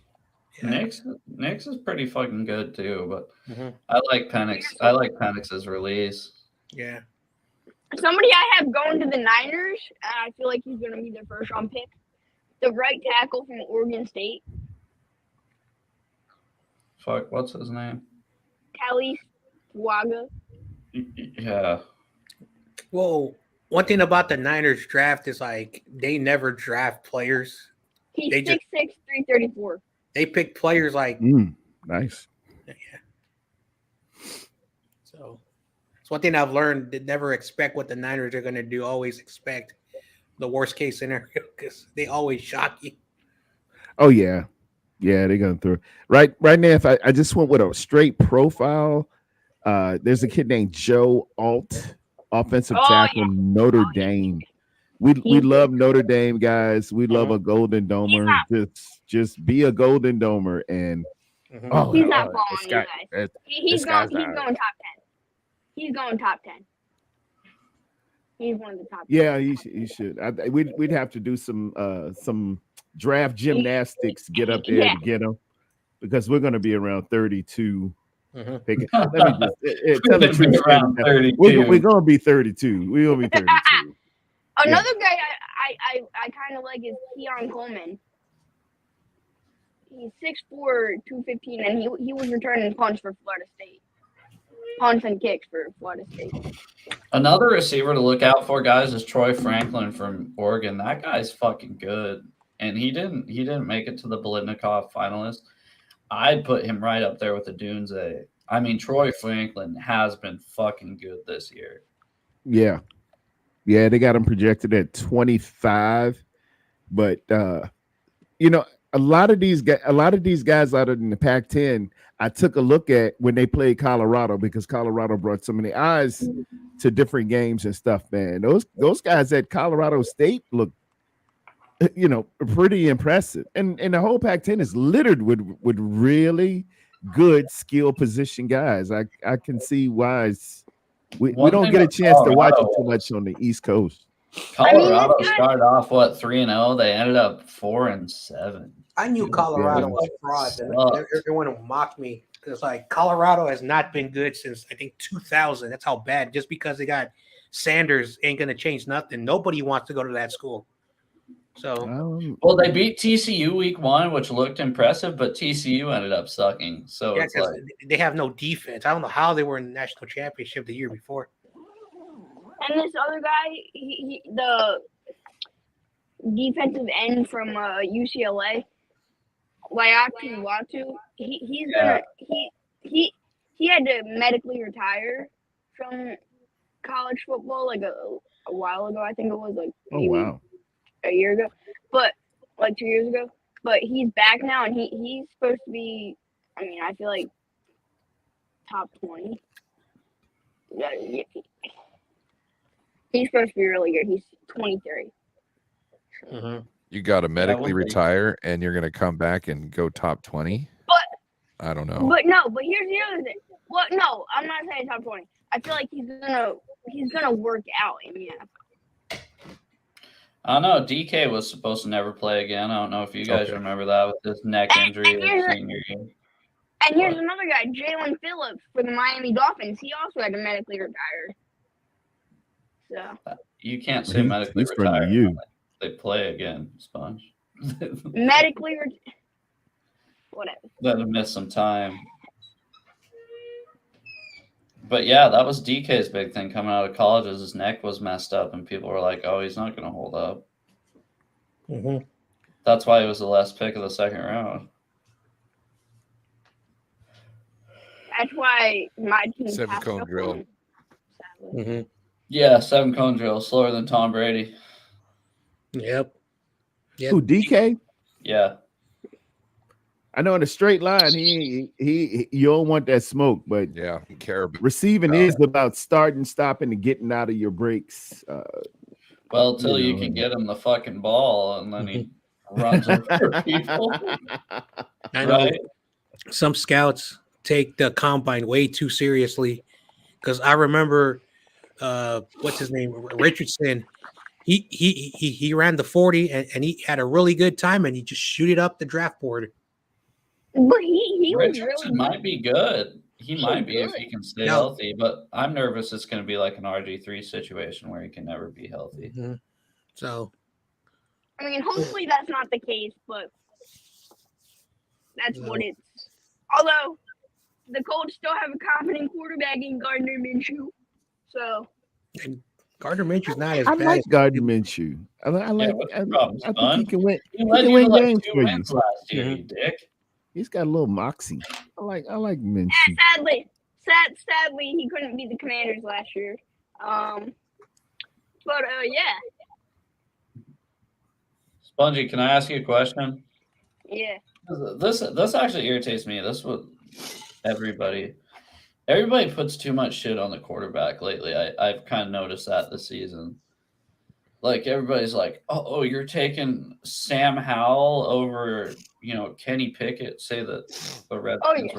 Nix is pretty fucking good too, but I like Penix. I like Penix's release. Yeah. Somebody I have going to the Niners, I feel like he's going to be their first round pick. The right tackle from Oregon State. Fuck, what's his name? Kelly Waga. Yeah. Well, one thing about the Niners draft is like they never draft players. He's 6'6", 334. They pick players like nice. Yeah. So it's one thing I've learned to never expect what the Niners are going to do. Always expect the worst case scenario because they always shock you. Oh yeah. Yeah, they're going through. Right now, if I just went with a straight profile, there's a kid named Joe Alt, offensive tackle, Notre Dame. We love Notre Dame, guys. We love a Golden Domer. Just be a Golden Domer, and he's not falling, you guys. He's going top 10. He's going top 10. He's one of the top 10. Yeah, he should. We'd have to do some draft gymnastics, get up there to get him, because we're going to be around 32. Let me just tell the truth. We're going to be 32. We're going to be 32. Another guy I kind of like is Keon Coleman. He's 6'4", 215, and he was returning punts for Florida State. Punts and kicks for Florida State. Another receiver to look out for, guys, is Troy Franklin from Oregon. That guy's fucking good, and he didn't make it to the Biletnikoff finalist. I'd put him right up there with the Dunze. I mean, Troy Franklin has been fucking good this year. Yeah. Yeah, they got him projected at 25, but a lot of these guys out in the Pac-10, I took a look at when they played Colorado, because Colorado brought so many eyes to different games and stuff. Man, those guys at Colorado State look, pretty impressive, and the whole Pac-10 is littered with really good skill position guys. I can see why we don't get a chance to watch it too much on the East Coast. Colorado started off 3-0. They ended up 4-7. I knew Colorado was fraud, and everyone mocked me because Colorado has not been good since I think 2000. That's how bad. Just because they got Sanders ain't gonna change nothing. Nobody wants to go to that school. So well, they beat TCU week 1, which looked impressive, but TCU ended up sucking. So yeah, it's they have no defense. I don't know how they were in the national championship the year before. And this other guy, the defensive end from UCLA, Layatu Watu, he had to medically retire from college football a while ago. I think it was maybe a year ago, but 2 years ago. But he's back now, and he's supposed to be. I mean, I feel like top 20. Yeah. He's supposed to be really good. He's 23. You got to medically retire, and you're going to come back and go top 20? But I don't know. But here's the other thing. Well, no, I'm not saying top 20. I feel like he's gonna work out in the NFL. I don't know. DK was supposed to never play again. I don't know if you guys remember that with his neck injury his senior year. And here's another guy, Jalen Phillips for the Miami Dolphins. He also had to medically retire. So You can't say medically He's from retired. you. They play again, Sponge. Medically, whatever. Let him miss some time. But yeah, that was DK's big thing coming out of college. Is his neck was messed up, and people were like, "Oh, he's not going to hold up." Mm-hmm. That's why he was the last pick of the second round. That's why my team 7-cone drill. Mm-hmm. Yeah, 7-cone drill, slower than Tom Brady. Yep. Who, DK? Yeah. I know in a straight line, he you don't want that smoke, but yeah, receiving is about starting, stopping, and getting out of your breaks. Well, till you can get him the fucking ball, and then he runs over people. I know Right? some scouts take the combine way too seriously, because I remember what's his name, Richardson. He ran the 40 and he had a really good time, and he just shooted up the draft board. But he was Richardson really might be good. He might be if good. he can stay No. healthy, but I'm nervous it's going to be like an RG3 situation where he can never be healthy. Mm-hmm. So, I mean, hopefully that's not the case, but that's what it's. Although the Colts still have a confident quarterback in Gardner Minshew, so. And Gardner Minshew's not as I bad. like Gardner Minshew. I like. what's I, the problem, I think son? he can win. He He led can you to win like games 2 for you. wins last year, Mhm. you dick. He's got a little moxie. I like Minshew. Sadly, he couldn't beat the Commanders last year. But yeah, Spongy, can I ask you a question? yeah. This actually irritates me. This what everybody puts too much shit on the quarterback lately. I've kind of noticed that this season. Like everybody's like, oh, you're taking Sam Howell over, Kenny Pickett. Say that the Redskins.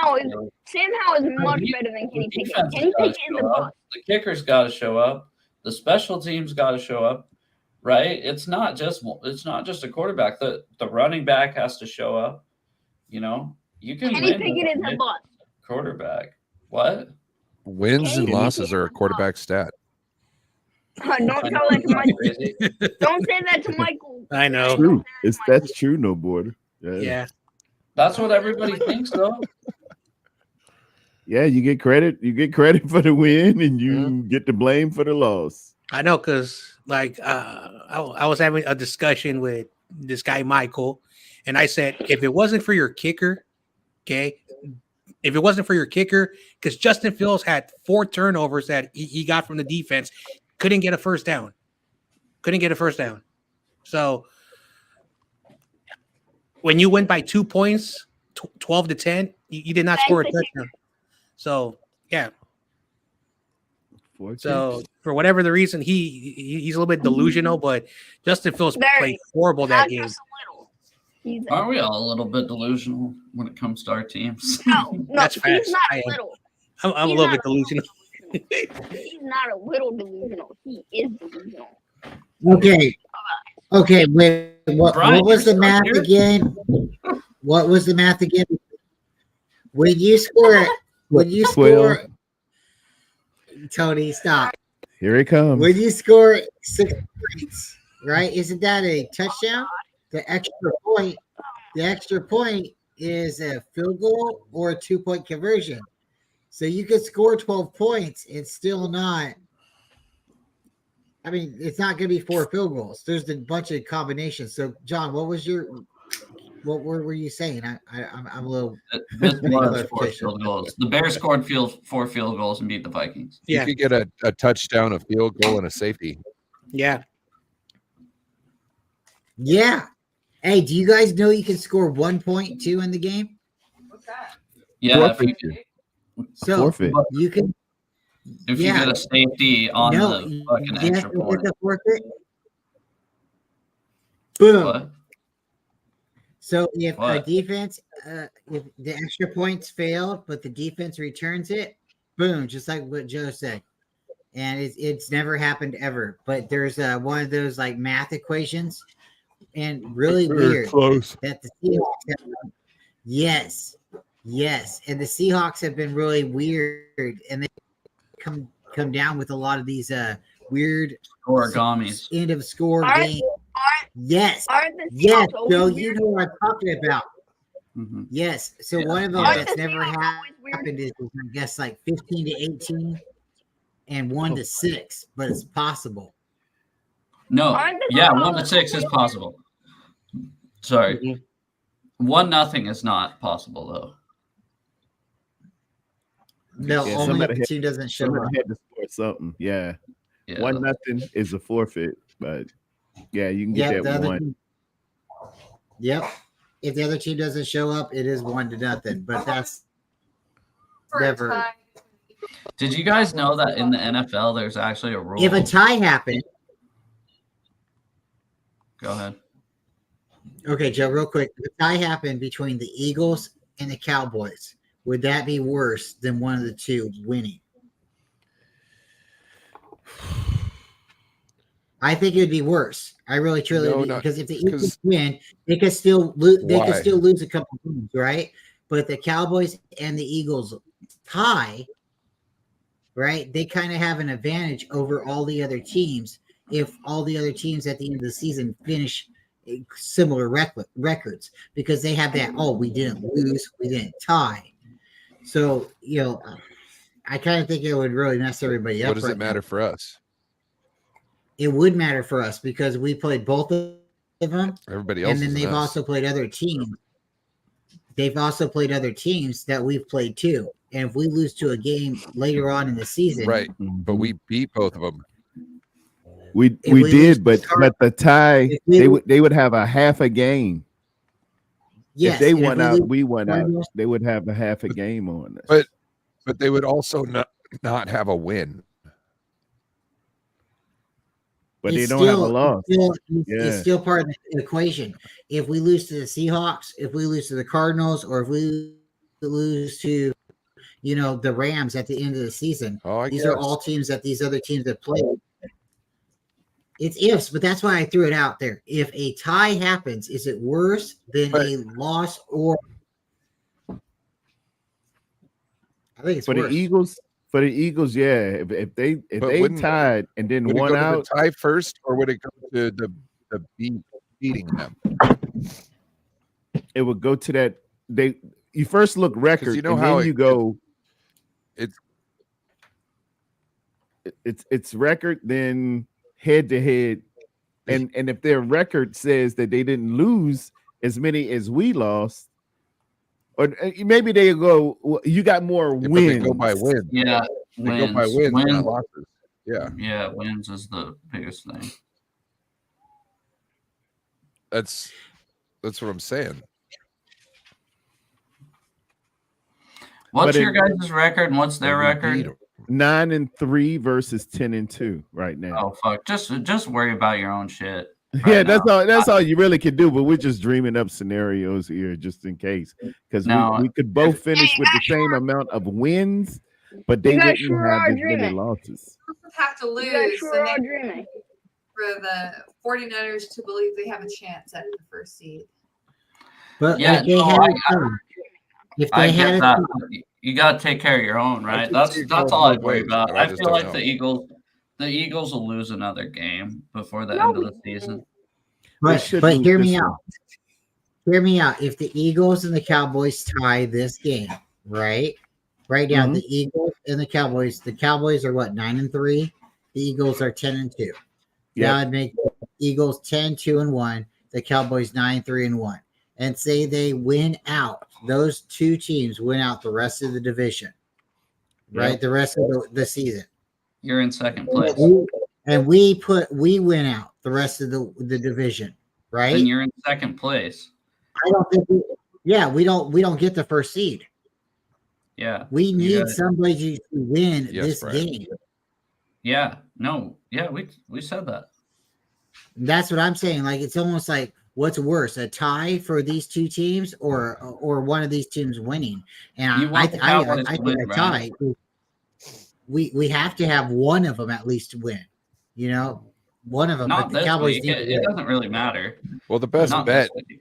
Oh yeah, Sam Howell is much better than Kenny Pickett. Kenny Pickett is a bust. The kicker's got to show up. The special teams got to show up, right? It's not just a quarterback. The running back has to show up. You can Kenny win Pickett is a bust. quarterback. What? Wins and losses are a quarterback stat. Don't tell that to Michael. Don't say that to Michael. I know. True. That's true, no border. Yeah. That's what everybody thinks, though. Yeah, you get credit. You get credit for the win, and you get the blame for the loss. I know, because I was having a discussion with this guy Michael, and I said, if it wasn't for your kicker, because Justin Fields had 4 turnovers that he got from the defense, couldn't get a first down. So when you win by 2 points, 12-10, you did not score a touchdown. So yeah. So for whatever the reason, he's a little bit delusional, but Justin Fields played horrible that game. Aren't we all a little bit delusional when it comes to our teams? No, That's he's fast. not little. I'm a little bit delusional. He's not a little delusional. He is delusional. Okay. Wait. What was the math here? again? What was the math again? When you score, Tony, stop. Here it comes. When you score 6 points, right? Isn't that a touchdown? The extra point is a field goal or a 2-point conversion. So you could score 12 points and still not. I mean, it's not going to be 4 field goals. There's a bunch of combinations. So, John, what were you saying? I'm a little. This was 4 field goals. The Bears scored 4 field goals and beat the Vikings. Yeah. You could get a touchdown, a field goal, and a safety. Yeah. Yeah. Hey, do you guys know you can score 1.2 in the game? What's that? Yeah, So forfeit. You can. if you get a safety on the fucking extra point. Forfeit. Boom. What? So if a What? defense, if the extra points failed, but the defense returns it, boom, just like what Joe said. And it's never happened ever. But there's one of those like math equations, and really Very weird close. that the Seahawks have. Yes, and the Seahawks have been really weird, and they come down with a lot of these weird Origamis. end of score Aren't- game. Yes. Aren't the Yes, Seahawks always Joe, weird? you know what I'm talking about. Mhm. Yes. So Yeah. one of them Yeah. that's never Aren't the Seahawks always weird? happened is, I guess, like 15 to 18 and 1 to 6, but it's possible. No, Aren't the yeah, Seahawks 1 to 6 is always possible. Sorry, Mhm. 1-0 is not possible though. No, Yeah, only if somebody the had- team doesn't show Somebody up. had to score something. Yeah. Yeah, 1-0 is a forfeit, but yeah, you can get Yep, the that other one. team. Yep. If the other team doesn't show up, it is 1-0. But that's For a never. tie. Did you guys know that in the NFL there's actually a rule? If a tie happened, Go ahead. okay, Joe, real quick. If a tie happened between the Eagles and the Cowboys, would that be worse than one of the two winning? I think it would be worse. I really truly No, would be, not- because if the Eagles 'cause- win, they could still lose. They could Why? still lose a couple games, right? But if the Cowboys and the Eagles tie, right, they kind of have an advantage over all the other teams. If all the other teams at the end of the season finish similar records, because they have that. Oh, we didn't lose, we didn't tie. So I kind of think it would really mess everybody up. What does right it matter now. for us? It would matter for us because we played both of them, Everybody else and then is they've an us. also played other teams. They've also played other teams that we've played too. And if we lose to a game later on in the season, Right, but we beat both of them. We If we lose did, but to the tie if we- they would have a half a game. yes, If they and if won we out, lose we won out. Cardinals- They would have a half a game on us. But they would also not have a win. But they it's don't have a still- loss. It's Yeah. still part of the equation. If we lose to the Seahawks, if we lose to the Cardinals, or if we lose to, the Rams at the end of the season, Oh, I these guess. are all teams that these other teams have played. It's ifs, but that's why I threw it out there. If a tie happens, is it worse than a loss or? I think it's For worse. the Eagles, yeah. If they wouldn't- tied and then Would it won go to out, the tie first, or would it go to the beating them? it would go to that. You first look record, you know and how then you go. It's It's record, then head to head, and if their record says that they didn't lose as many as we lost, or maybe they go, well, you got more but wins. they go by wins. Yeah, They go by wins, not losses. Yeah, Yeah, wins is the biggest thing. that's what I'm saying. What's But your guys' record and what's their And we beat record? 'em. 9-3 versus 10-2 right now. Oh fuck! Just worry about your own shit. Yeah, right that's now. all. That's all you really could do. But we're just dreaming up scenarios here, just in case, because No. we could both finish with the same amount of wins, but they You guys wouldn't sure have are as many dreaming. losses. Have to You guys lose sure are and dreaming. for the 49ers to believe they have a chance at the first seed. But Yeah, if they no, had I- it done, if I they had get it that. done, You got to take care of your own, right? can That's see it that's going all I both worry ways, about. but I I just feel don't like know. the Eagles will lose another game before the No, end of we the season. They but should but lose hear this me one. out. Hear me out. If the Eagles and the Cowboys tie this game, right? Right now, Mhm. the Eagles and the Cowboys are what, 9-3? The Eagles are 10-2. Yeah. That would make the Eagles 10-2-1, the Cowboys 9-3-1. And say they win out. Those two teams win out the rest of the division. Right? Yep. The rest of the season. You're in second place. And we win out the rest of the division, right? Then you're in second place. I don't think we don't get the first seed. Yeah. We You need gotta- somebody to win Yes, this Brian. game. Yeah. No. Yeah. We said that. That's what I'm saying. Like, it's almost like, what's worse, a tie for these two teams or one of these teams winning? And You I want the Cowboys to think win, a right? tie. We have to have one of them at least win. One of them. Not But the this Cowboys week. need to It win. doesn't really matter. Well, the best Not bet, this week.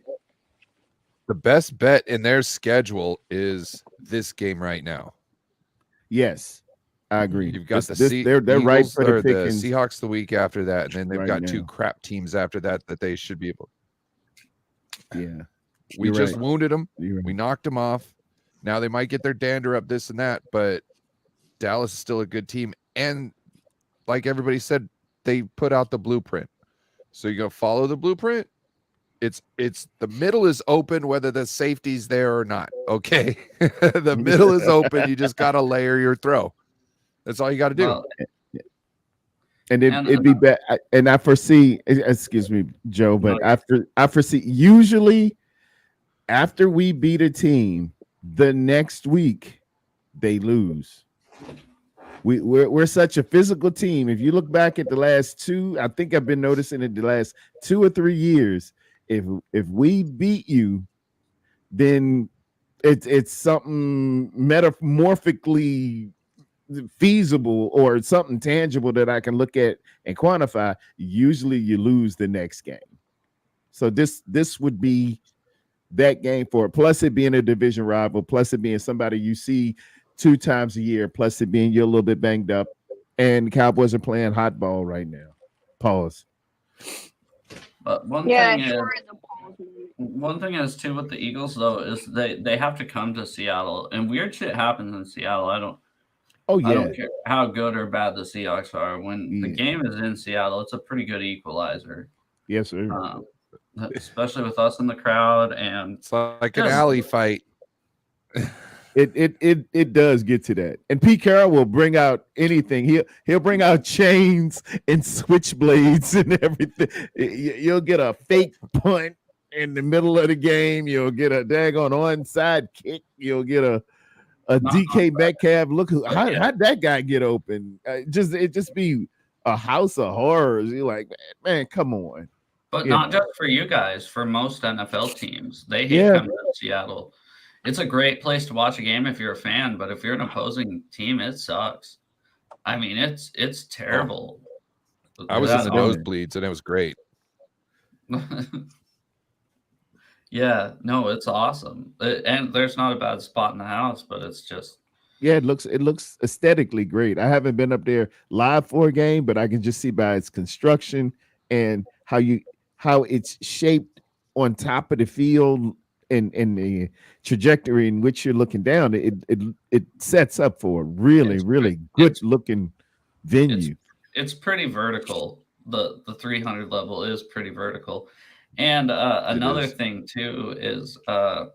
the best bet in their schedule is this game right now. Yes. I agree. You've got they're right Eagles for the or the pickings. Seahawks the week after that, and then they've Right got now. 2 crap teams after that they should be able. Yeah, We You're just right. wounded them. You're right. We knocked them off. Now they might get their dander up, this and that, but Dallas is still a good team. And like everybody said, they put out the blueprint. So you go follow the blueprint. It's the middle is open, whether the safety's there or not. Okay, the middle is open. You just gotta layer your throw. That's all you got to do. Well, And it'd be bad. And I foresee, excuse me, Joe, but I foresee usually after we beat a team, the next week they lose. We're such a physical team. If you look back at the last 2, I think I've been noticing it the last 2 or 3 years. If we beat you, then it's something metamorphically feasible or something tangible that I can look at and quantify. Usually you lose the next game. So this would be that game for it. Plus it being a division rival, plus it being somebody you see 2 times a year, plus it being you're a little bit banged up, and the Cowboys are playing hot ball right now. Pause. But one thing is too with the Eagles though is they have to come to Seattle, and weird shit happens in Seattle. I don't care how good or bad the Seahawks are. When the game is in Seattle, it's a pretty good equalizer. Yes, sir. Especially with us in the crowd, and it's like an alley fight. It does get to that. And Pete Carroll will bring out anything. He'll bring out chains and switchblades and everything. You'll get a fake punt in the middle of the game. You'll get a daggone onside kick. You'll get a DK Metcalf. Look how'd that guy get open? It just be a house of horrors. You're like, man, come on. But not just for you guys, for most NFL teams. They hate coming to Seattle. It's a great place to watch a game if you're a fan, but if you're an opposing team, it sucks. I mean, it's terrible. I was in the nosebleeds, and it was great. Yeah, no, it's awesome. And there's not a bad spot in the house, but it's just it looks aesthetically great. I haven't been up there live for a game, but I can just see by its construction and how it's shaped on top of the field and the trajectory in which you're looking down. It sets up for a really good looking venue. It's pretty vertical. The 300 level is pretty vertical. And another thing too is when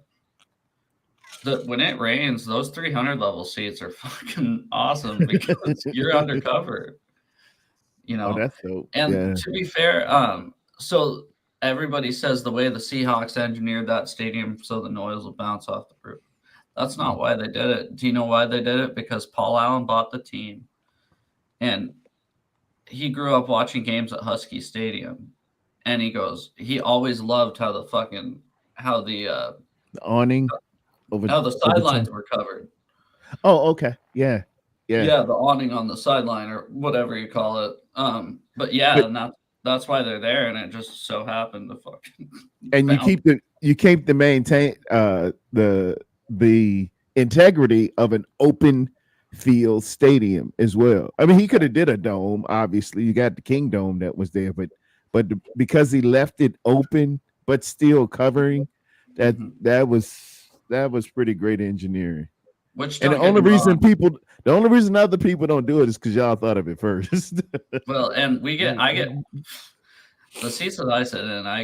it rains, those 300 level seats are fucking awesome because you're undercover. You know, that's dope. And to be fair, so everybody says the way the Seahawks engineered that stadium so the noise will bounce off the roof. That's not why they did it. Do you know why they did it? Because Paul Allen bought the team, and he grew up watching games at Husky Stadium. And he goes, he always loved how the awning how the sidelines were covered. Oh, okay. Yeah. The awning on the sideline or whatever you call it. But that's why they're there, and it just so happened to fucking and you keep the maintain the integrity of an open field stadium as well. I mean, he could have did a dome, obviously. You got the King Dome that was there, but because he left it open but still covering, that was pretty great engineering. And the only reason other people don't do it is because y'all thought of it first. Well, and I get the seats that I sit in, I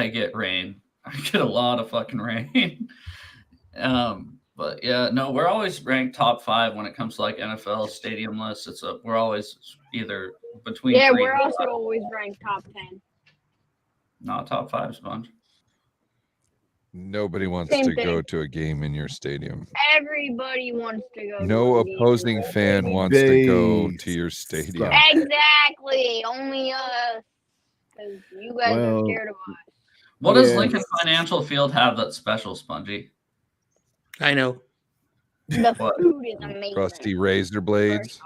get rain. I get a lot of fucking rain. But yeah, no, we're always ranked top 5 when it comes to like NFL stadium lists. We're always either between. Yeah, we're also always ranked top 10. Not top 5, Sponge. Nobody wants to go to a game in your stadium. Everybody wants to go. No opposing fan wants to go to your stadium. Exactly. Only us. Because you guys are scared of us. What does Lincoln Financial Field have that's special, Spongy? I know. The food is amazing. Rusty razor blades.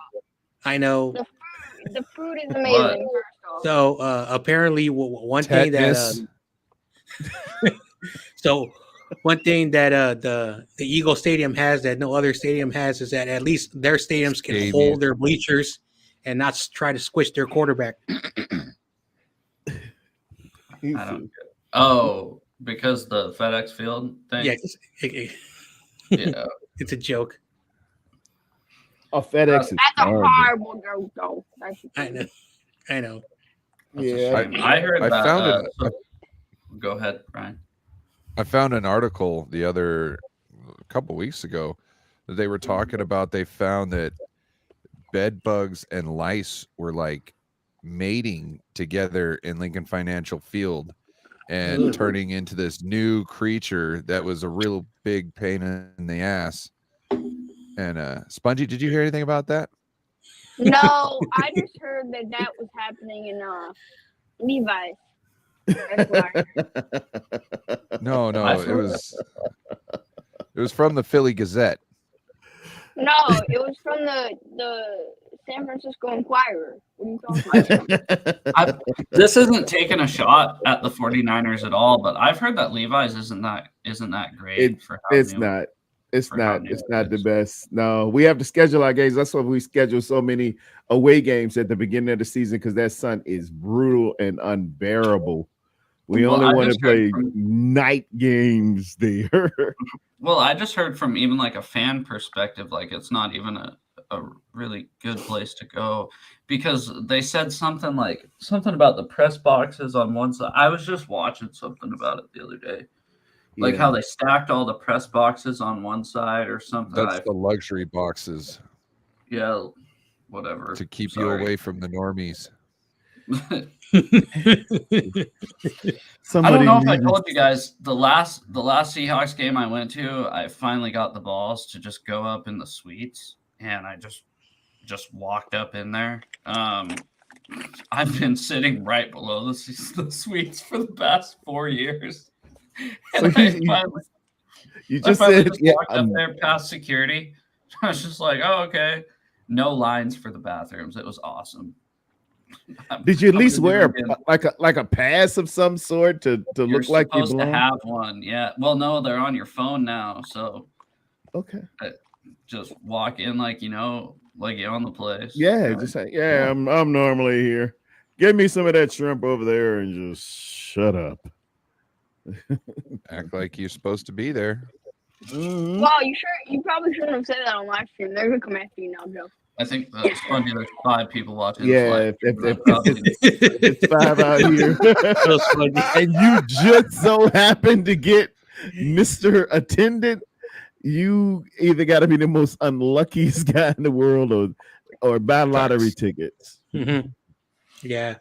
I know. The food is amazing. So apparently, one thing that so One thing that the Eagle Stadium has that no other stadium has is that at least their stadiums can hold their bleachers and not try to squish their quarterback. I don't. Oh, because the FedEx Field thing. Yeah, yeah, it's a joke. Oh, FedEx is That's a horrible. horrible joke, though. I know. Yeah, I heard I that. found Go ahead, Brian. I found an article a couple weeks ago that they were talking about. They found that bed bugs and lice were like mating together in Lincoln Financial Field and turning into this new creature that was a real big pain in the ass. And Spongy, did you hear anything about that? No, I just heard that was happening in Levi's. No, it was from the Philly Gazette. No, it was from the San Francisco Inquirer. What are you talking about? This isn't taking a shot at the 49ers at all, but I've heard that Levi's isn't that great for how it's new not. It's not. It's not the is. best. No, we have to schedule our games. That's why we schedule so many away games at the beginning of the season because that sun is brutal and unbearable. We only want to play night games there. Well, I just heard from even like a fan perspective, like it's not even a really good place to go because they said something about the press boxes on one side. I was just watching something about it the other day. Like how they stacked all the press boxes on one side or something. That's the luxury boxes. Yeah, whatever. To keep you away from the normies. I don't know if I told you guys the last Seahawks game I went to, I finally got the balls to just go up in the suites and I just walked up in there. I've been sitting right below the suites for the past 4 years. So you just said, walked up there past security. I was just like, oh, okay. No lines for the bathrooms. It was awesome. Did you at least wear like a pass of some sort to look like you belong? To have one? Yeah. Well, no, they're on your phone now. So okay, just walk in like you're on the place. Yeah, just say, yeah, I'm normally here. Give me some of that shrimp over there and just shut up. Act like you're supposed to be there. Mm-hmm. Well, you probably shouldn't have said that on live stream. They're gonna come after you now, Joe. I think that's funny. There's 5 people watching. Yeah, if it's 5 out here, and you just so happen to get Mr. Attendant, you either got to be the most unluckiest guy in the world, or buy lottery tickets. Mm-hmm. Yeah.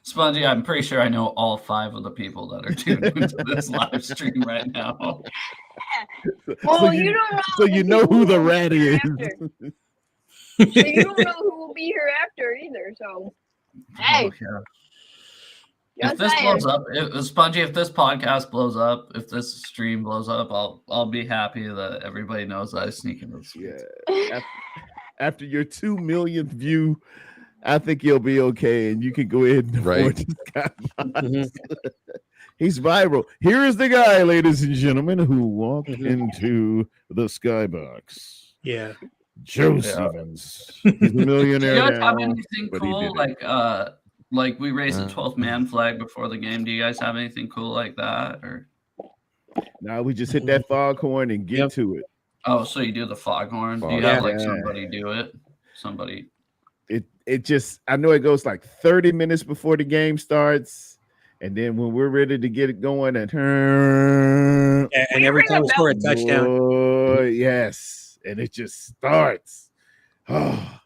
Spongy, I'm pretty sure I know all 5 of the people that are tuned into this live stream right now. Well, so you don't know. So you know who the rat is. So you don't know who will be here after either. So, hey. Oh, yeah. If this blows up, Spongy, if this podcast blows up, if this stream blows up, I'll be happy that everybody knows that I sneak into the suites. Yeah. After your 2 millionth view, I think you'll be okay, and you can go ahead and afford this guy. He's viral. Here is the guy, ladies and gentlemen, who walked into the skybox. Yeah. Joe Stevens. He's a millionaire. Do you guys now, have anything cool like we raised the 12th man flag before the game? Do you guys have anything cool like that? Or now we just hit that foghorn and get to it. Oh, so you do the foghorn? Do you have like somebody do it? Somebody. It just, I know it goes like 30 minutes before the game starts, and then when we're ready to get it going, and every time we score a touchdown, yes, and it just starts. Oh,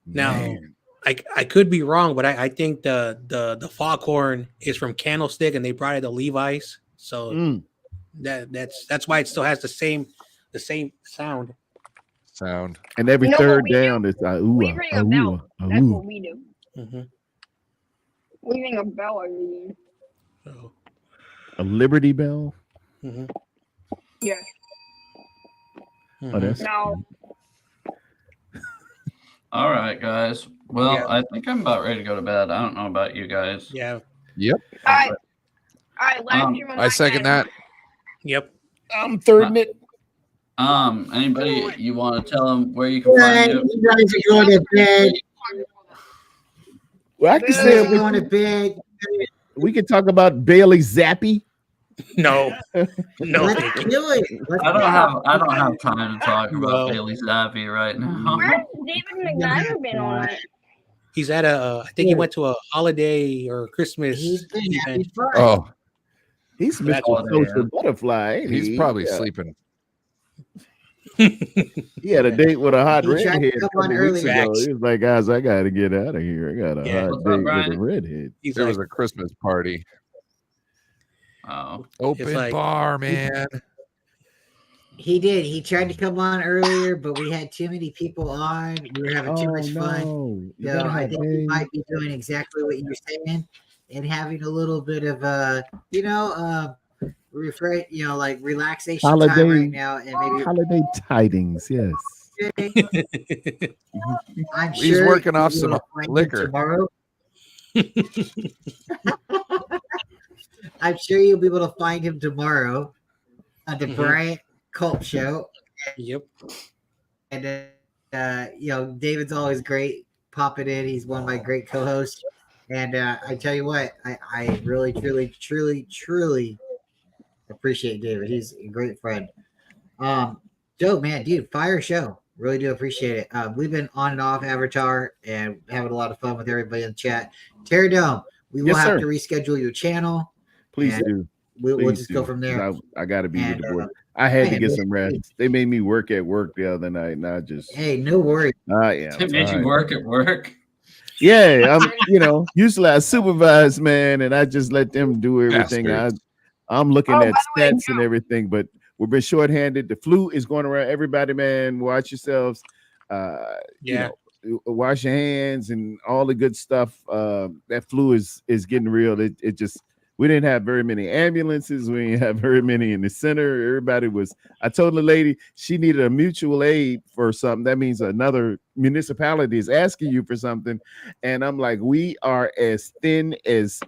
now man. I could be wrong, but I think the foghorn is from Candlestick, and they brought it to Levi's, so that's why it still has the same sound. And every third down is we ring a bell. That's what we do. Mm-hmm. We ring a bell every game. A Liberty Bell. Mm-hmm. Yes. Oh, that's All right, guys. Well, I think I'm about ready to go to bed. I don't know about you guys. Yeah. Yep. All right. Last year I second that. Yep. I'm thirding it. Anybody you want to tell them where you can find you? You guys are going to bed. Well, I can You say guys are going to bed. we can talk about Bailey Zappi. No. Let's do it. I don't have time to talk about Bailey Zappi right now. Where's David McNair been on it? He's at I think he went to a holiday or Christmas event. Oh, he's That's Mr. what Social Butterfly. Ain't he's he? probably sleeping. He had a date with a hot He tried to redhead a come on couple weeks earlier. ago. He was like, guys, I got to get out of here. I got a hot What's up, date with Brian? a redhead. There was a Christmas party. Oh, Open bar, man. He did. He tried to come on earlier, but we had too many people on. We were having too much fun. You So gotta I have think we might be doing exactly what you're saying and having a little bit of like relaxation time Holiday- right now, and maybe holiday tidings, yes. I'm He's sure working off you some will find him liquor. tomorrow. I'm sure you'll be able to find him tomorrow on the Bryant Culp Show. Yep. And David's always great popping in. He's one of my great co-hosts. And I tell you what, I really, truly, truly, truly appreciate David. He's a great friend. Joe, man, dude, fire show. Really do appreciate it. We've been on and off Avatar and having a lot of fun with everybody in the chat. Terry Dome, we will Yes, have sir. to reschedule your channel. Please And do. We'll Please just do. go from there. I got to be with And, the board. I had to man, get some rest. They made me work at work the other night, and I just. Hey, no worries. Yeah. They made you work at work. Yeah, I'm. Usually I supervise, man, and I just let them do everything. I'm looking at stats and everything, but we've been shorthanded. The flu is going around. Everybody, man, watch yourselves. Wash your hands and all the good stuff. That flu is getting real. It just. We didn't have very many ambulances. We didn't have very many in the center. Everybody was. I told the lady she needed a mutual aid for something. That means another municipality is asking you for something. And I'm like, we are as thin as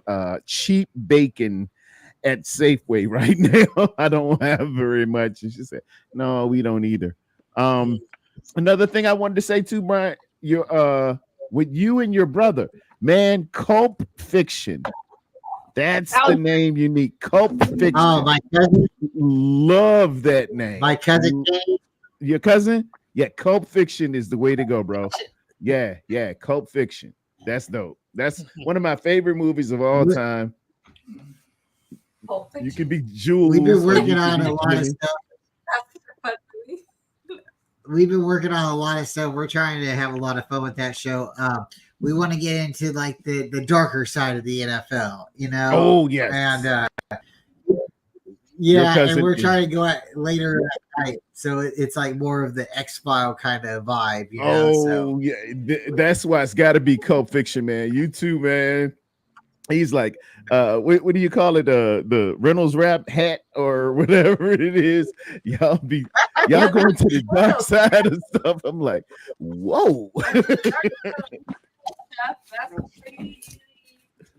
cheap bacon at Safeway right now. I don't have very much. And she said, no, we don't either. Another thing I wanted to say too, Brian, with you and your brother, man, Culp Fiction. That's the name you need. Culp Fiction. Oh, my cousin. Love that name. My cousin. Your cousin? Yeah, Culp Fiction is the way to go, bro. Yeah, Culp Fiction. That's dope. That's one of my favorite movies of all time. You can be Jules. We've been working on a lot of stuff. We've been working on a lot of stuff. We're trying to have a lot of fun with that show. We want to get into like the darker side of the NFL, you know? Oh, yes. And and we're trying to go at later at night. So it's like more of the X-File kind of vibe, you know? That's why it's got to be Culp Fiction, man. You too, man. He's like, what do you call it? The Reynolds Wrap hat or whatever it is. Y'all going to the dark side of stuff. I'm like, whoa.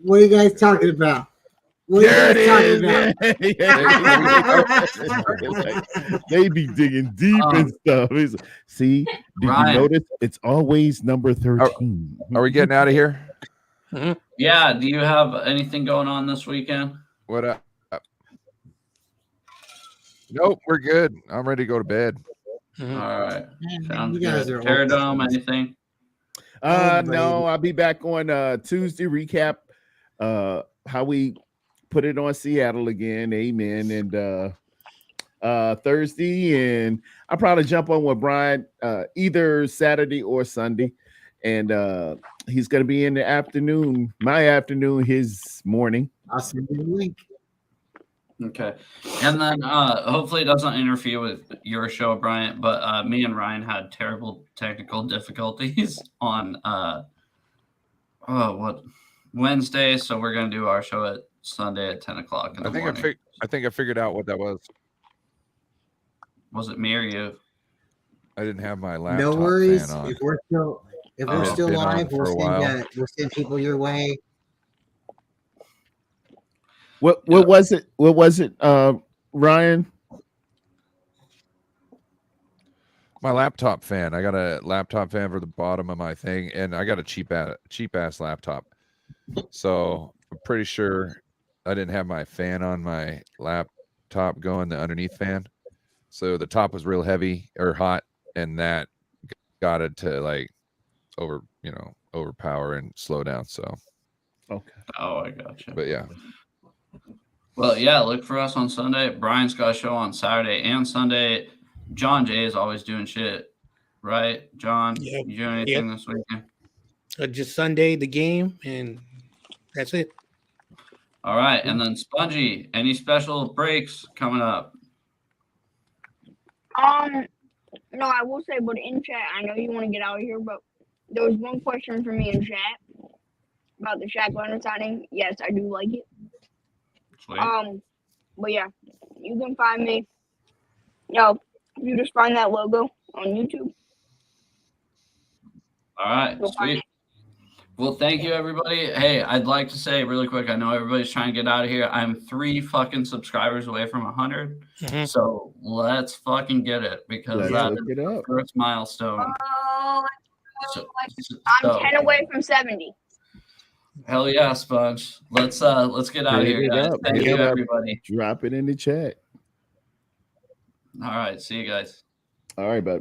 What are you guys talking about? What are you guys talking about? They be digging deep and stuff. See, did you notice it's always number 13? Are we getting out of here? Yeah. Do you have anything going on this weekend? What up? Nope, we're good. I'm ready to go to bed. All right. Sounds you guys good. are Paradome, anything? No, I'll be back on Tuesday. Recap how we put it on Seattle again. Amen. And Thursday, and I'll probably jump on with Brian either Saturday or Sunday. And he's going to be in the afternoon, my afternoon, his morning. I'll send you the link. Okay. And then hopefully it doesn't interfere with your show, Bryant, but me and Ryan had terrible technical difficulties on Wednesday, so we're going to do our show at Sunday at 10 o'clock in the morning. I think I figured out what that was. Was it me or you? I didn't have my laptop. No worries. Fan on. If we're still live, we'll send people your way. What was it? Ryan. My laptop fan. I got a laptop fan for the bottom of my thing, and I got a cheap ass laptop. So I'm pretty sure I didn't have my fan on my laptop going, the underneath fan. So the top was real heavy or hot, and that got it to like overpower and slow down. So okay. Oh, I gotcha. But yeah. Well, yeah, look for us on Sunday. Brian's got a show on Saturday and Sunday. John Jay is always doing shit, right? John, Yep. you doing anything this weekend? Just Sunday, the game, and that's it. All right, and then Spongy, any special breaks coming up? No, I will say, but in chat, I know you want to get out of here, but there was one question for me in chat about the Shaq Leonard signing. Yes, I do like it. Sweet. But yeah, you can find me. You just find that logo on YouTube. All right, sweet. Well, thank you, everybody. Hey, I'd like to say really quick, I know everybody's trying to get out of here. I'm 3 fucking subscribers away from 100. Mhm. So let's fucking get it, because that is the first milestone. Oh, I'm 10 away from 70. Hell yeah, Sponge. Let's get out of here, guys. Thank you, everybody. Drop it in the chat. All right, see you guys. All right, bud.